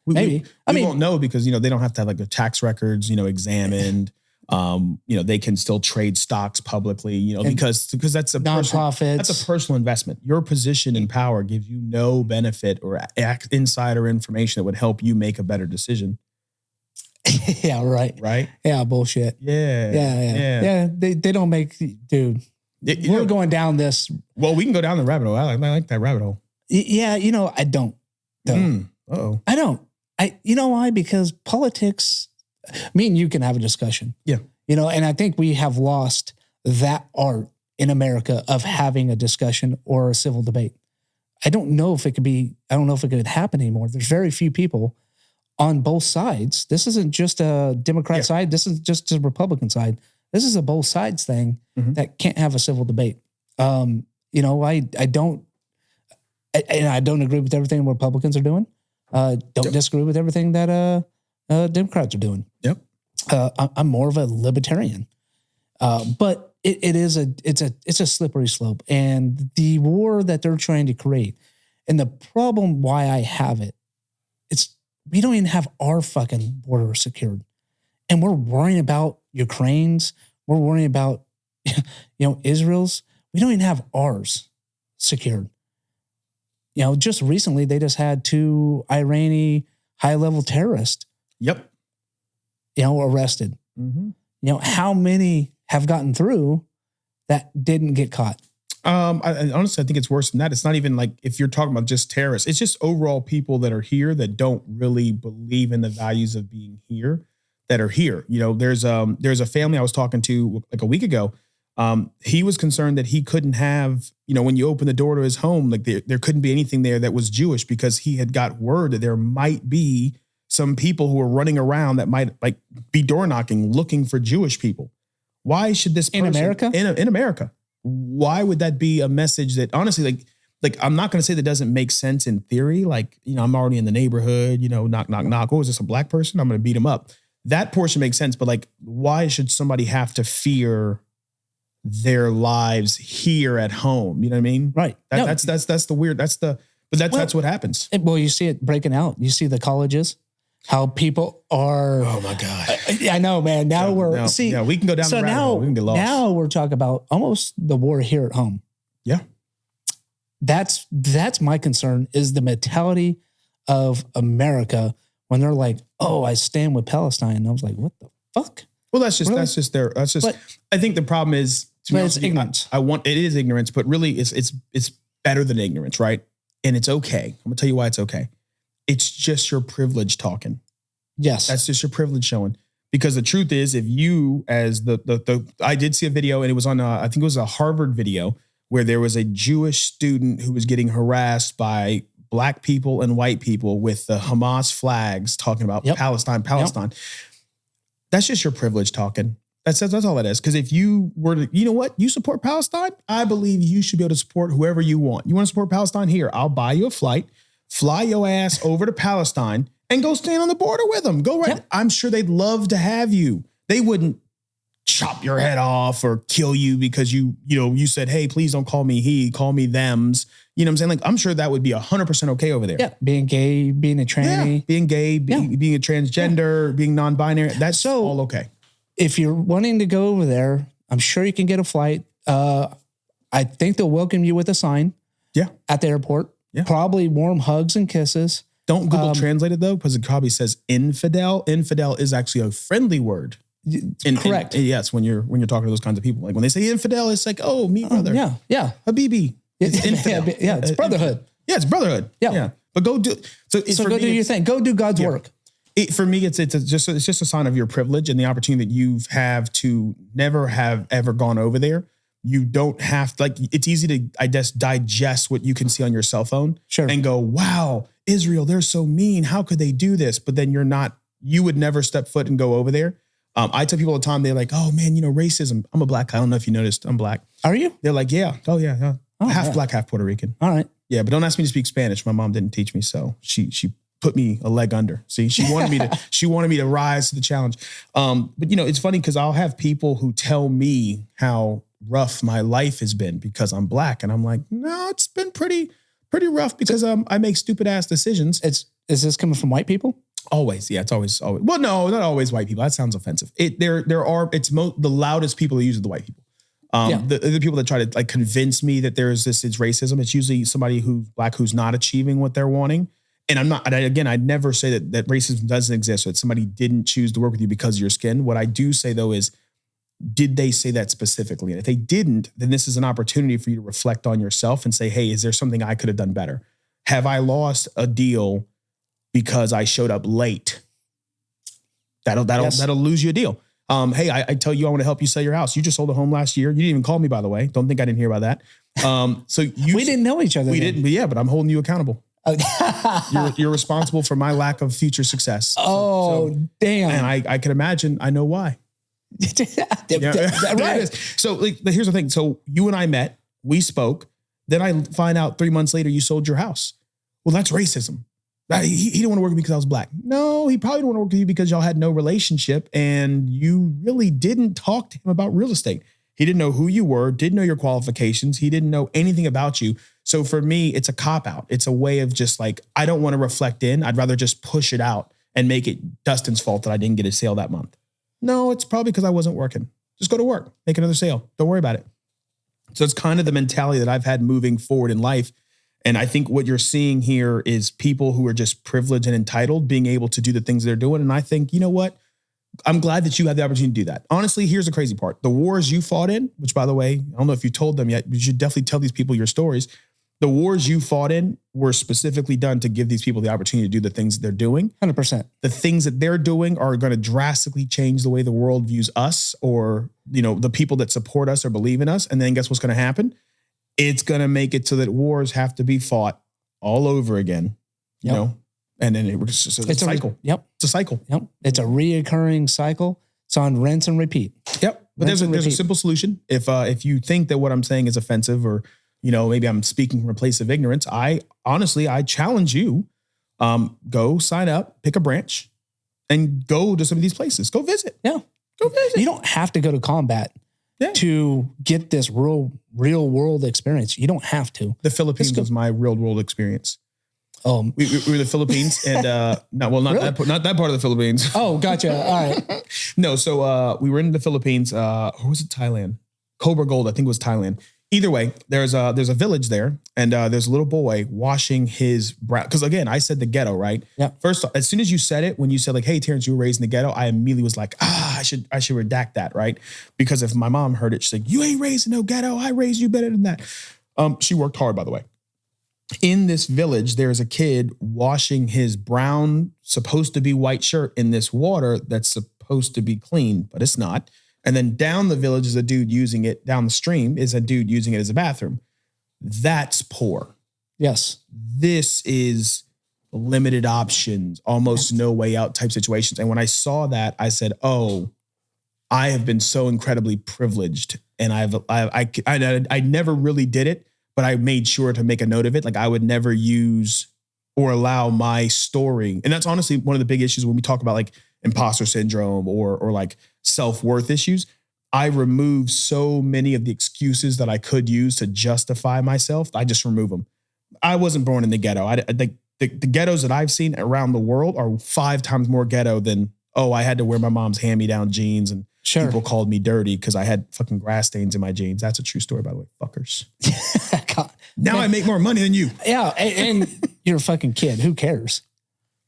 Maybe. We won't know because, they don't have to have like their tax records, examined. They can still trade stocks publicly, because that's a nonprofits. That's a personal investment. Your position in power gives you no benefit or insider information that would help you make a better decision. Yeah, right. Right? Yeah, bullshit. Yeah. They don't make, dude. We're going down this. Well, we can go down the rabbit hole. I like that rabbit hole. Yeah, I don't. Uh-oh. I don't. You know why? Because politics, me and you can have a discussion. Yeah. And I think we have lost that art in America of having a discussion or a civil debate. I don't know if it could happen anymore. There's very few people on both sides. This isn't just a Democrat side. This is just a Republican side. This is a both sides thing that can't have a civil debate. I don't agree with everything Republicans are doing. Don't disagree with everything that Democrats are doing. Yep. I'm more of a libertarian, but it's a slippery slope, and the war that they're trying to create, and the problem why I have it, we don't even have our fucking border secured, and we're worrying about Ukraine's, we're worrying about Israel's. We don't even have ours secured. Just recently they just had 2 Iranian high-level terrorists. Yep. Arrested. Mm-hmm. How many have gotten through that didn't get caught? Honestly, I think it's worse than that. It's not even like if you're talking about just terrorists. It's just overall people that are here that don't really believe in the values of being here that are here. There's a family I was talking to like a week ago. He was concerned that he couldn't have, when you open the door to his home, like there couldn't be anything there that was Jewish because he had got word that there might be some people who are running around that might like be door knocking, looking for Jewish people. Why should this person, in America? In America, why would that be a message that honestly, like I'm not going to say that doesn't make sense in theory. Like, I'm already in the neighborhood, knock, knock, knock. Oh, is this a black person? I'm going to beat him up. That portion makes sense. But like, why should somebody have to fear their lives here at home? You know what I mean? Right. That's the weird, that's what happens. Well, you see it breaking out. You see the colleges, how people are. Oh my God. I know, man. Now we can go down the rabbit hole. We can get lost. Now we're talking about almost the war here at home. Yeah. That's my concern is the mentality of America when they're like, oh, I stand with Palestine. And I was like, what the fuck? Well, I think the problem is, it's ignorance. It is ignorance, but really it's better than ignorance, right? And it's okay. I'm gonna tell you why it's okay. It's just your privilege talking. Yes. That's just your privilege showing. Because the truth is, if you, as I did see a video and it was on, I think it was a Harvard video where there was a Jewish student who was getting harassed by black people and white people with the Hamas flags talking about Palestine. Yep. That's just your privilege talking. That's all that is. Because if you were to, you support Palestine, I believe you should be able to support whoever you want. You want to support Palestine? Here, I'll buy you a flight, fly your ass over to Palestine, and go stand on the border with them. Go right. Yep. I'm sure they'd love to have you. They wouldn't chop your head off or kill you because you said, hey, please don't call me he, call me thems. You know what I'm saying? Like, I'm sure that would be 100% okay over there. Yeah. Being gay, being a tranny. Yeah. Being gay, being a transgender, being non-binary. That's all okay. If you're wanting to go over there, I'm sure you can get a flight. I think they'll welcome you with a sign. Yeah. At the airport. Yeah. Probably warm hugs and kisses. Don't Google Translate it though, because it probably says infidel. Infidel is actually a friendly word. Correct. Yes, when you're talking to those kinds of people, like when they say infidel, it's like, me brother. Yeah. Habibi. It's infidel. It's brotherhood. Yeah, it's brotherhood. Yeah. But go do. So go do your thing. Go do God's work. For me, it's just a sign of your privilege and the opportunity that you have to never have ever gone over there. You don't have to, like, it's easy to, I guess, digest what you can see on your cell phone and go, wow, Israel, they're so mean. How could they do this? But then you would never step foot and go over there. I tell people all the time, they're like, oh man, racism. I'm a black guy. I don't know if you noticed, I'm black. Are you? They're like, yeah. Oh yeah. Half black, half Puerto Rican. All right. Yeah, but don't ask me to speak Spanish. My mom didn't teach me, so she put me a leg under. See, she wanted me to rise to the challenge. But it's funny because I'll have people who tell me how rough my life has been because I'm black, and I'm like, no, it's been pretty rough because I make stupid ass decisions. Is this coming from white people? Always, yeah, it's always. Well, no, not always white people. That sounds offensive. The loudest people that use the white people. The people that try to like convince me that it's racism. It's usually somebody who's black who's not achieving what they're wanting. And I'd never say that racism doesn't exist, or that somebody didn't choose to work with you because of your skin. What I do say though is, did they say that specifically? And if they didn't, then this is an opportunity for you to reflect on yourself and say, hey, is there something I could have done better? Have I lost a deal because I showed up late? That'll lose you a deal. Hey, I tell you, I want to help you sell your house. You just sold a home last year. You didn't even call me, by the way. Don't think I didn't hear about that. We didn't know each other. We didn't, but I'm holding you accountable. You're responsible for my lack of future success. Damn. And I can imagine, I know why. Right. So here's the thing. So you and I met, we spoke, then I find out 3 months later, you sold your house. Well, that's racism. He didn't want to work with me because I was black. No, he probably didn't want to work with you because y'all had no relationship and you really didn't talk to him about real estate. He didn't know who you were, didn't know your qualifications. He didn't know anything about you. So for me, it's a cop-out. It's a way of just like, I don't want to reflect in. I'd rather just push it out and make it Dustin's fault that I didn't get a sale that month. No, it's probably because I wasn't working. Just go to work, make another sale. Don't worry about it. So it's kind of the mentality that I've had moving forward in life. And I think what you're seeing here is people who are just privileged and entitled being able to do the things they're doing. And I think, you know what? I'm glad that you had the opportunity to do that. Honestly, here's the crazy part. The wars you fought in, which by the way, I don't know if you told them yet, but you should definitely tell these people your stories. The wars you fought in were specifically done to give these people the opportunity to do the things that they're doing. 100%. The things that they're doing are going to drastically change the way the world views us, or, the people that support us or believe in us. And then guess what's going to happen? It's going to make it so that wars have to be fought all over again, you know? And then it's a cycle. It's a cycle. Yep. It's a reoccurring cycle. It's on rinse and repeat. Yep. But there's a simple solution. If you think that what I'm saying is offensive, or, maybe I'm speaking from a place of ignorance, I challenge you, go sign up, pick a branch and go to some of these places. Go visit. Yeah. Go visit. You don't have to go to combat to get this real world experience. You don't have to. The Philippines was my real world experience. We were in the Philippines and not really? that part of the Philippines. Oh, gotcha. All right. No, so we were in the Philippines, or was it Thailand? Cobra Gold, I think it was Thailand. Either way, there's a village there, and there's a little boy washing his brow. Because again, I said the ghetto, right? Yeah. First, as soon as you said it, when you said like, "Hey, Terrence, you were raised in the ghetto," I immediately was like, I should redact that, right? Because if my mom heard it, she's like, "You ain't raised in no ghetto. I raised you better than that." She worked hard, by the way. In this village, there's a kid washing his brown, supposed to be white shirt in this water that's supposed to be clean, but it's not. And then down the village is a dude using it. Down the stream is a dude using it as a bathroom. That's poor. Yes. This is limited options, almost no way out type situations. And when I saw that, I said, oh, I have been so incredibly privileged. And I never really did it, but I made sure to make a note of it. Like I would never use or allow my story. And that's honestly one of the big issues when we talk about like imposter syndrome or like self-worth issues. I remove so many of the excuses that I could use to justify myself. I just remove them. I wasn't born in the ghetto. The ghettos that I've seen around the world are 5 times more ghetto than, I had to wear my mom's hand-me-down jeans and people called me dirty because I had fucking grass stains in my jeans. That's a true story, by the way. Fuckers. God. Now I make more money than you. Yeah. And you're a fucking kid. Who cares?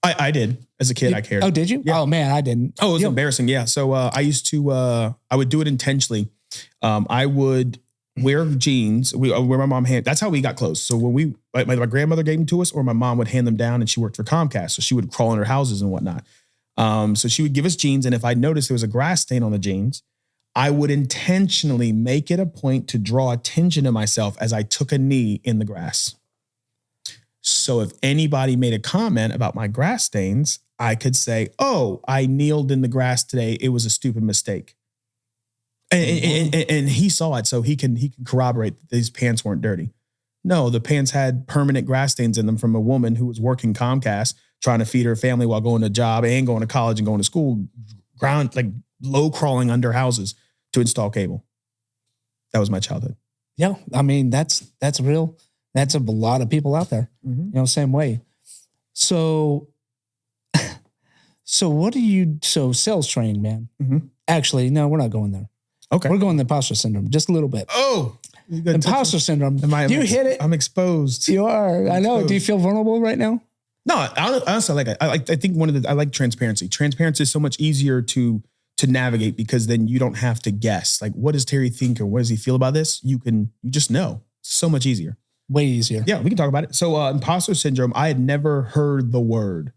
I did. As a kid, I cared. Oh, did you? Yeah. Oh, man, I didn't. Oh, it was embarrassing. Yeah. So I used to, I would do it intentionally. I would wear jeans. Where my mom that's how we got close. So when my grandmother gave them to us, or my mom would hand them down, and she worked for Comcast. So she would crawl in her houses and whatnot. So she would give us jeans. And if I noticed there was a grass stain on the jeans, I would intentionally make it a point to draw attention to myself as I took a knee in the grass. So if anybody made a comment about my grass stains, I could say, oh, I kneeled in the grass today. It was a stupid mistake. And he saw it, so he can corroborate that these pants weren't dirty. No, the pants had permanent grass stains in them from a woman who was working Comcast, trying to feed her family while going to job and going to college and going to school, low crawling under houses to install cable. That was my childhood. Yeah, I mean that's real. That's a lot of people out there. Same way. So what do you? So sales training, man. Actually, no, we're not going there. Okay. We're going to imposter syndrome just a little bit. Oh, imposter syndrome. Do you hit it? I'm exposed. You are. I know. Do you feel vulnerable right now? No, honestly, I think I like transparency. Transparency is so much easier to navigate because then you don't have to guess. Like, what does Terry think or what does he feel about this? You just know. It's so much easier. Way easier. Yeah, we can talk about it. So imposter syndrome, I had never heard the word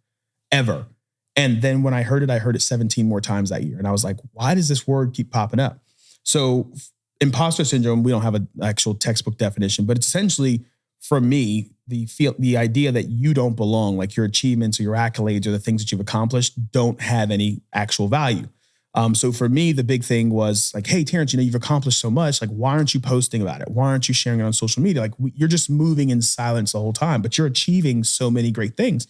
ever. And then when I heard it 17 more times that year. And I was like, why does this word keep popping up? So imposter syndrome, we don't have an actual textbook definition, but it's essentially, for me, the idea that you don't belong, like your achievements or your accolades or the things that you've accomplished don't have any actual value. So for me, the big thing was like, hey, Terrence, you've accomplished so much. Like, why aren't you posting about it? Why aren't you sharing it on social media? Like, you're just moving in silence the whole time, but you're achieving so many great things.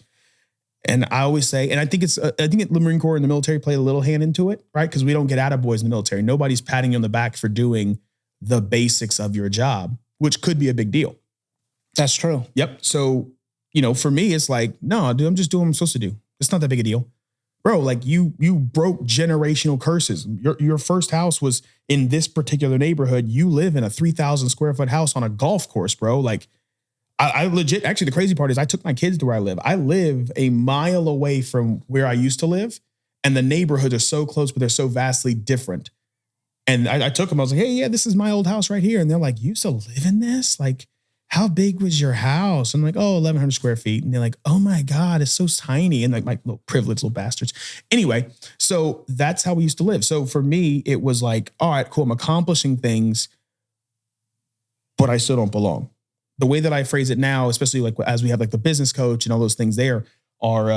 And I always say, and I think the Marine Corps and the military play a little hand into it, right? Because we don't get attaboys in the military. Nobody's patting you on the back for doing the basics of your job, which could be a big deal. That's true. Yep. So, for me, it's like, no, dude, I'm just doing what I'm supposed to do. It's not that big a deal. Bro, like you broke generational curses. Your first house was in this particular neighborhood. You live in a 3,000 square foot house on a golf course, bro. Like, I legit, actually, the crazy part is I took my kids to where I live. I live a mile away from where I used to live, and the neighborhoods are so close, but they're so vastly different. And I took them, I was like, hey, yeah, this is my old house right here. And they're like, you used to live in this? Like, how big was your house? I'm like, oh, 1,100 square feet. And they're like, oh my God, it's so tiny. And like my little privileged little bastards. Anyway, so that's how we used to live. So for me, it was like, all right, cool. I'm accomplishing things, but I still don't belong. The way that I phrase it now, especially like as we have like the business coach and all those things there are,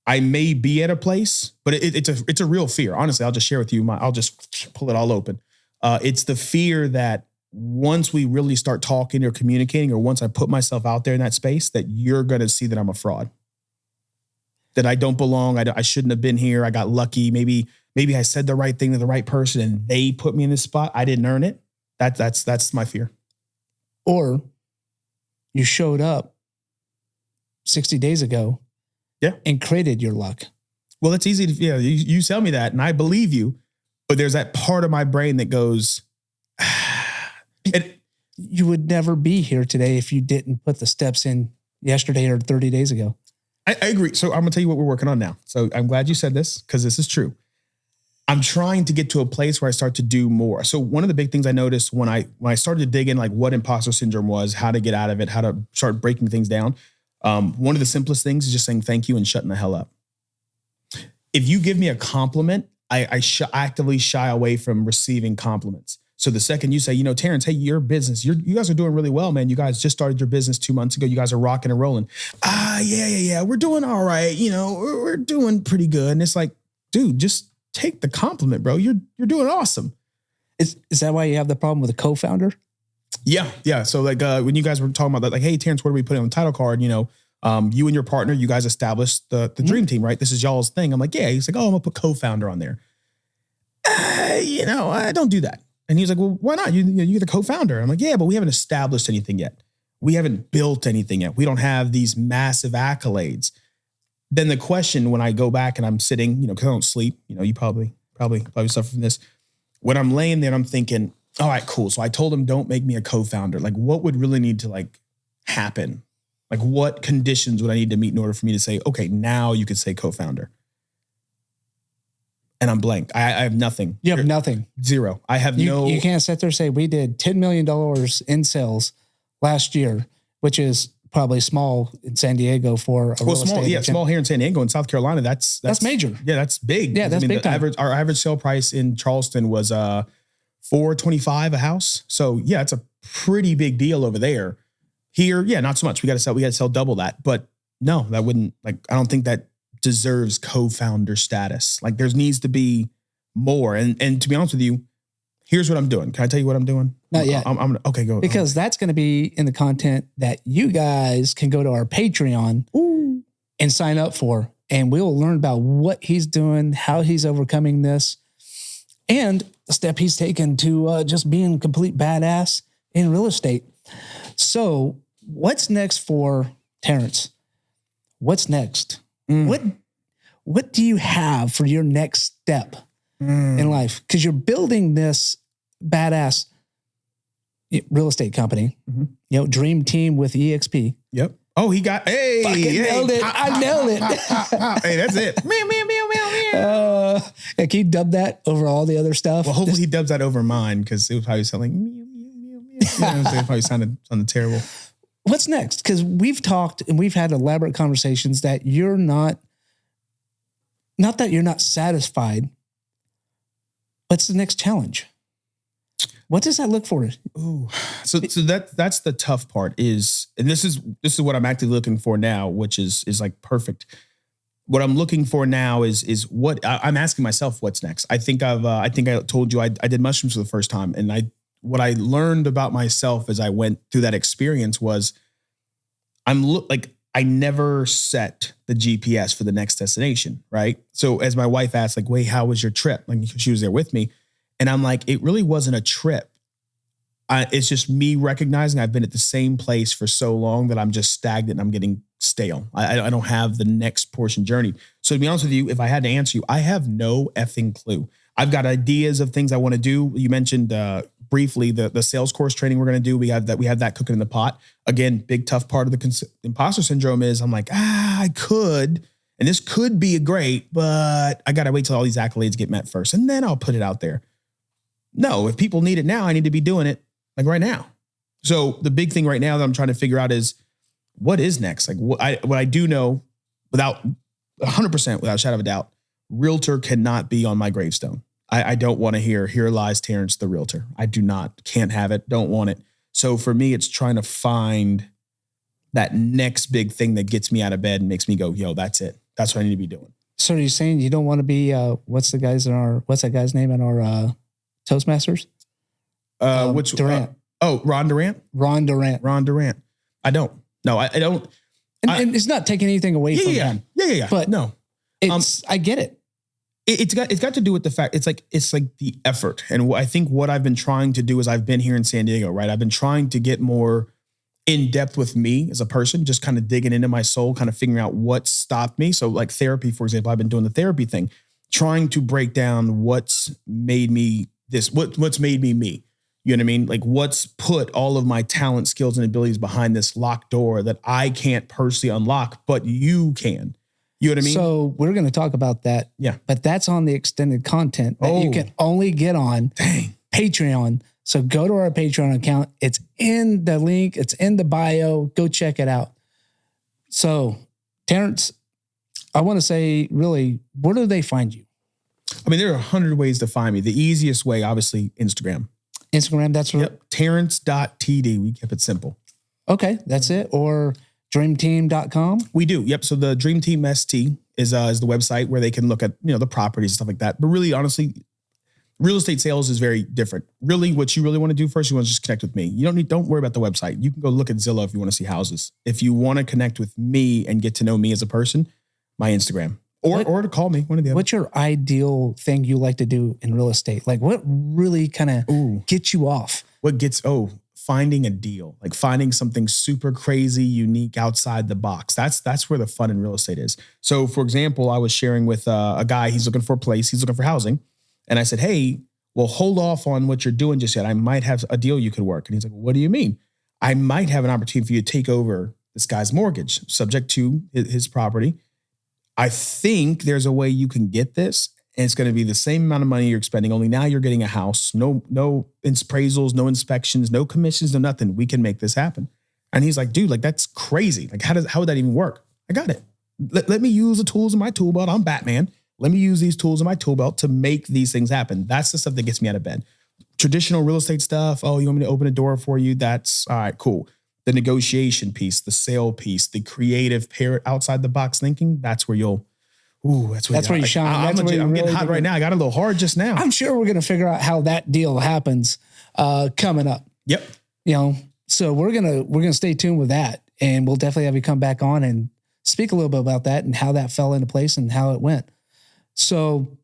I may be at a place, but it's a real fear. Honestly, I'll just share with you. I'll just pull it all open. It's the fear that once we really start talking or communicating, or once I put myself out there in that space, that you're going to see that I'm a fraud, that I don't belong. I shouldn't have been here. I got lucky. Maybe I said the right thing to the right person and they put me in this spot. I didn't earn it. That's my fear. Or you showed up 60 days ago, and created your luck. Well, it's easy to, you tell me that and I believe you, but there's that part of my brain that goes, you would never be here today if you didn't put the steps in yesterday or 30 days ago. I agree. So I'm gonna tell you what we're working on now. So I'm glad you said this because this is true. I'm trying to get to a place where I start to do more. So one of the big things I noticed when I started to dig in, like what imposter syndrome was, how to get out of it, how to start breaking things down. One of the simplest things is just saying thank you and shutting the hell up. If you give me a compliment, I actively shy away from receiving compliments. So the second you say, Terrence, hey, your business, you guys are doing really well, man. You guys just started your business 2 months ago. You guys are rocking and rolling. Yeah. We're doing all right. We're doing pretty good. And it's like, dude, just take the compliment, bro. You're doing awesome. Is that why you have the problem with a co-founder? Yeah. So like when you guys were talking about that, like, hey, Terrence, what are we putting on the title card? You and your partner, you guys established the dream team, right? This is y'all's thing. I'm like, yeah. He's like, oh, I'm gonna put co-founder on there. I don't do that. And he was like, well, why not? You're the co-founder. I'm like, yeah, but we haven't established anything yet. We haven't built anything yet. We don't have these massive accolades. Then the question when I go back and I'm sitting, because I don't sleep, you probably suffer from this. When I'm laying there, I'm thinking, all right, cool. So I told him, don't make me a co-founder. Like what would really need to happen? Like what conditions would I need to meet in order for me to say, okay, now you could say co-founder? and I'm blank. I have nothing. You have nothing. Zero. I have no. You can't sit there and say we did $10 million in sales last year, which is probably small in San Diego for a real small. estate Yeah, agent. small here in San Diego. In South Carolina, that's major. Yeah, that's big. Yeah, that's big time. Our average sale price in Charleston was $425 a house. So yeah, it's a pretty big deal over there. Here, yeah, not so much. We got to sell double that. But no, that wouldn't, like, I don't think that deserves co-founder status. Like, there needs to be more. And to be honest with you, here's what I'm doing. Can I tell you what I'm doing? Not yet. Okay, go. Because that's going to be in the content that you guys can go to our Patreon and sign up for. And we'll learn about what he's doing, how he's overcoming this, and the step he's taken to just being a complete badass in real estate. So what's next for Terrence? What's next? What do you have for your next step in life? Because you're building this badass real estate company, dream team with EXP. Yep. Oh, he got, Nailed it. I nailed it. Hey, that's it. Meow, meow, meow, meow, meow. Can you dub that over all the other stuff? Well, hopefully he dubs that over mine, because it was probably sound like meow, meow, meow, meow. It probably sounded terrible. What's next? Because we've talked and we've had elaborate conversations that you're not that you're not satisfied. What's the next challenge? What does that look for? Ooh. So that's the tough part is, and this is what I'm actively looking for now, which is like perfect. What I'm looking for now is what I'm asking myself, what's next? I think I told you I did mushrooms for the first time. And what I learned about myself as I went through that experience was I never set the GPS for the next destination. Right. So as my wife asked, like, wait, how was your trip? Like, she was there with me. And I'm like, it really wasn't a trip. It's just me recognizing I've been at the same place for so long that I'm just stagnant and I'm getting stale. I don't have the next portion journey. So to be honest with you, if I had to answer you, I have no effing clue. I've got ideas of things I want to do. You mentioned briefly the sales course training we're going to do. We have that cooking in the pot. Again, big tough part of the imposter syndrome is I'm like, I could, and this could be great, but I got to wait till all these accolades get met first, and then I'll put it out there. No, if people need it now, I need to be doing it like right now. So the big thing right now that I'm trying to figure out is what is next? Like what I do know without 100%, without a shadow of a doubt, realtor cannot be on my gravestone. I don't want to hear, here lies Terrence, the realtor. I can't have it, don't want it. So for me, it's trying to find that next big thing that gets me out of bed and makes me go, yo, that's it. That's what I need to be doing. So are you saying you don't want to be, what's that guy's name in our Toastmasters? Which Durant. Ron Durant? Ron Durant. I don't. No, I don't. And it's not taking anything away from him. Yeah. But no, I get it. It's got to do with the fact it's like the effort. And I think what I've been trying to do is I've been here in San Diego, right? I've been trying to get more in depth with me as a person, just kind of digging into my soul, kind of figuring out what stopped me. So like therapy, for example, I've been doing the therapy thing, trying to break down what's made me this, what's made me me. You know what I mean? Like what's put all of my talent, skills, and abilities behind this locked door that I can't personally unlock, but you can. You know what I mean? So we're going to talk about that. Yeah. But that's on the extended content that you can only get on Patreon. So go to our Patreon account. It's in the link. It's in the bio. Go check it out. So Terrence, I want to say really, where do they find you? I mean, there are 100 ways to find me. The easiest way, obviously, Instagram. That's right. Yep. Terrence.td. We kept it simple. Okay. That's it. Or dreamteam.com. We do. Yep. So the Dream Team ST is the website where they can look at, the properties and stuff like that. But really, honestly, real estate sales is very different. Really, what you really want to do first, you want to just connect with me. Don't worry about the website. You can go look at Zillow if you want to see houses. If you want to connect with me and get to know me as a person, my Instagram. Or to call me, one of the other. What's your ideal thing you like to do in real estate? Like what really kind of gets you off? Finding a deal, like finding something super crazy, unique, outside the box. That's where the fun in real estate is. So for example, I was sharing with a guy, he's looking for a place, he's looking for housing. And I said, hey, well, hold off on what you're doing just yet. I might have a deal you could work. And he's like, well, what do you mean? I might have an opportunity for you to take over this guy's mortgage subject to his property. I think there's a way you can get this. And it's going to be the same amount of money you're spending, only now you're getting a house. No appraisals, no inspections, no commissions, no nothing. We can make this happen. And he's like, dude, like, that's crazy. Like, how would that even work? I got it. Let me use the tools in my tool belt. I'm Batman. Let me use these tools in my tool belt to make these things happen. That's the stuff that gets me out of bed. Traditional real estate stuff. Oh, you want me to open a door for you? That's all right, cool. The negotiation piece, the sale piece, the creative outside the box thinking. That's where you'll, that's where you shine. I'm getting hot right now. I got a little hard just now. I'm sure we're going to figure out how that deal happens coming up. Yep. You know, so we're gonna stay tuned with that, and we'll definitely have you come back on and speak a little bit about that and how that fell into place and how it went. So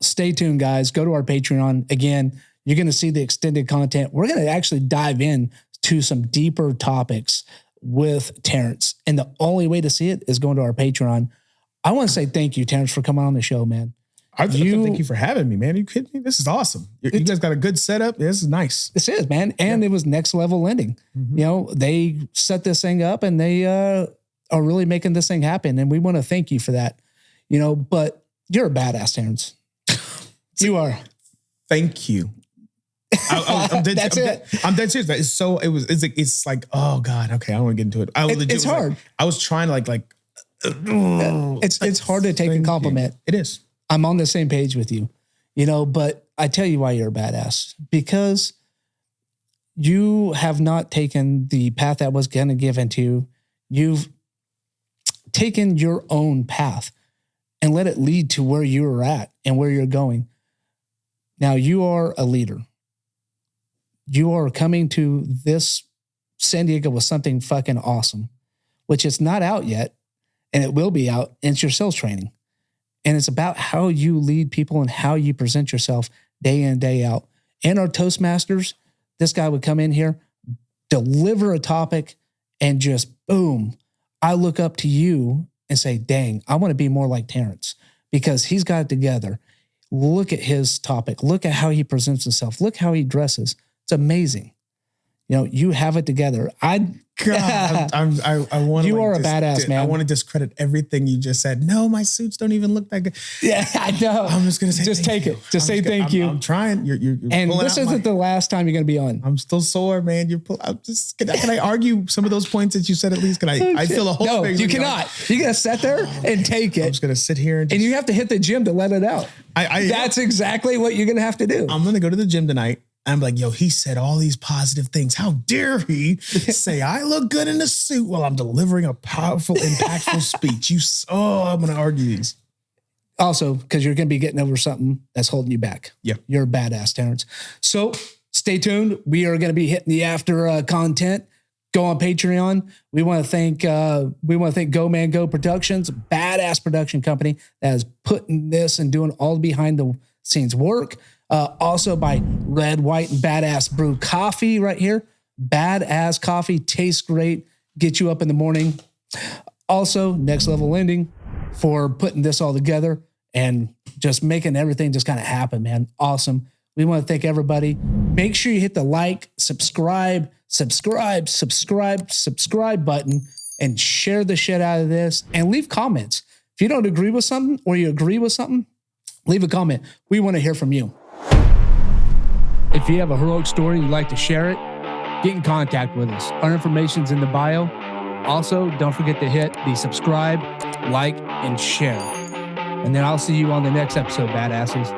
stay tuned, guys. Go to our Patreon. Again, you're going to see the extended content. We're going to actually dive in to some deeper topics with Terrence. And the only way to see it is going to our Patreon. I want to say thank you, Terrence, for coming on the show, man. Thank you for having me, man. Are you kidding me? This is awesome. You guys got a good setup. This is nice. This is, man. And it was next level lending. Mm-hmm. You know, they set this thing up and they are really making this thing happen. And we want to thank you for that. You know, but you're a badass, Terrence. You are. Thank you. I'm dead, I'm dead serious. It's like, oh God. Okay. I don't want to get into it. It's hard. I was trying to it's hard to take a compliment. It is. I'm on the same page with you, you know, but I tell you why you're a badass, because you have not taken the path that was going to give into you. You've taken your own path and let it lead to where you're at and where you're going. Now you are a leader. You are coming to this San Diego with something fucking awesome, which is not out yet, and it will be out. And it's your sales training. And it's about how you lead people and how you present yourself day in, day out. And our Toastmasters, this guy would come in here, deliver a topic, and just boom, I look up to you and say, dang, I want to be more like Terrence because he's got it together. Look at his topic. Look at how he presents himself. Look how he dresses. It's amazing. You know, you have it together. I want. You are a badass, man. I want to discredit everything you just said. No, my suits don't even look that good. Yeah, I know. I'm just gonna say, just take it. Just say thank you. I'm trying. You're and this isn't the last time you're gonna be on. I'm still sore, man. Can I argue some of those points that you said at least? Can I feel a whole no, thing? You cannot. You gotta sit there and take it. I'm just gonna sit here and you have to hit the gym to let it out. That's exactly what you're gonna have to do. I'm gonna go to the gym tonight. I'm like, yo, he said all these positive things. How dare he say I look good in a suit while I'm delivering a powerful, impactful speech? I'm going to argue these. Also, because you're going to be getting over something that's holding you back. Yeah. You're a badass, Terrence. So stay tuned. We are going to be hitting the after content. Go on Patreon. We want to thank Go Man Go Productions, a badass production company that is putting this and doing all the behind the scenes work. Also by Red, White, and Badass Brew Coffee right here. Badass coffee, tastes great, get you up in the morning. Also, Next Level Lending for putting this all together and just making everything just kind of happen, man. Awesome. We want to thank everybody. Make sure you hit the like, subscribe button and share the shit out of this and leave comments. If you don't agree with something or you agree with something, leave a comment. We want to hear from you. If you have a heroic story you'd like to share it, get in contact with us. Our information's in the bio. Also, don't forget to hit the subscribe, like, and share. And then I'll see you on the next episode, badasses.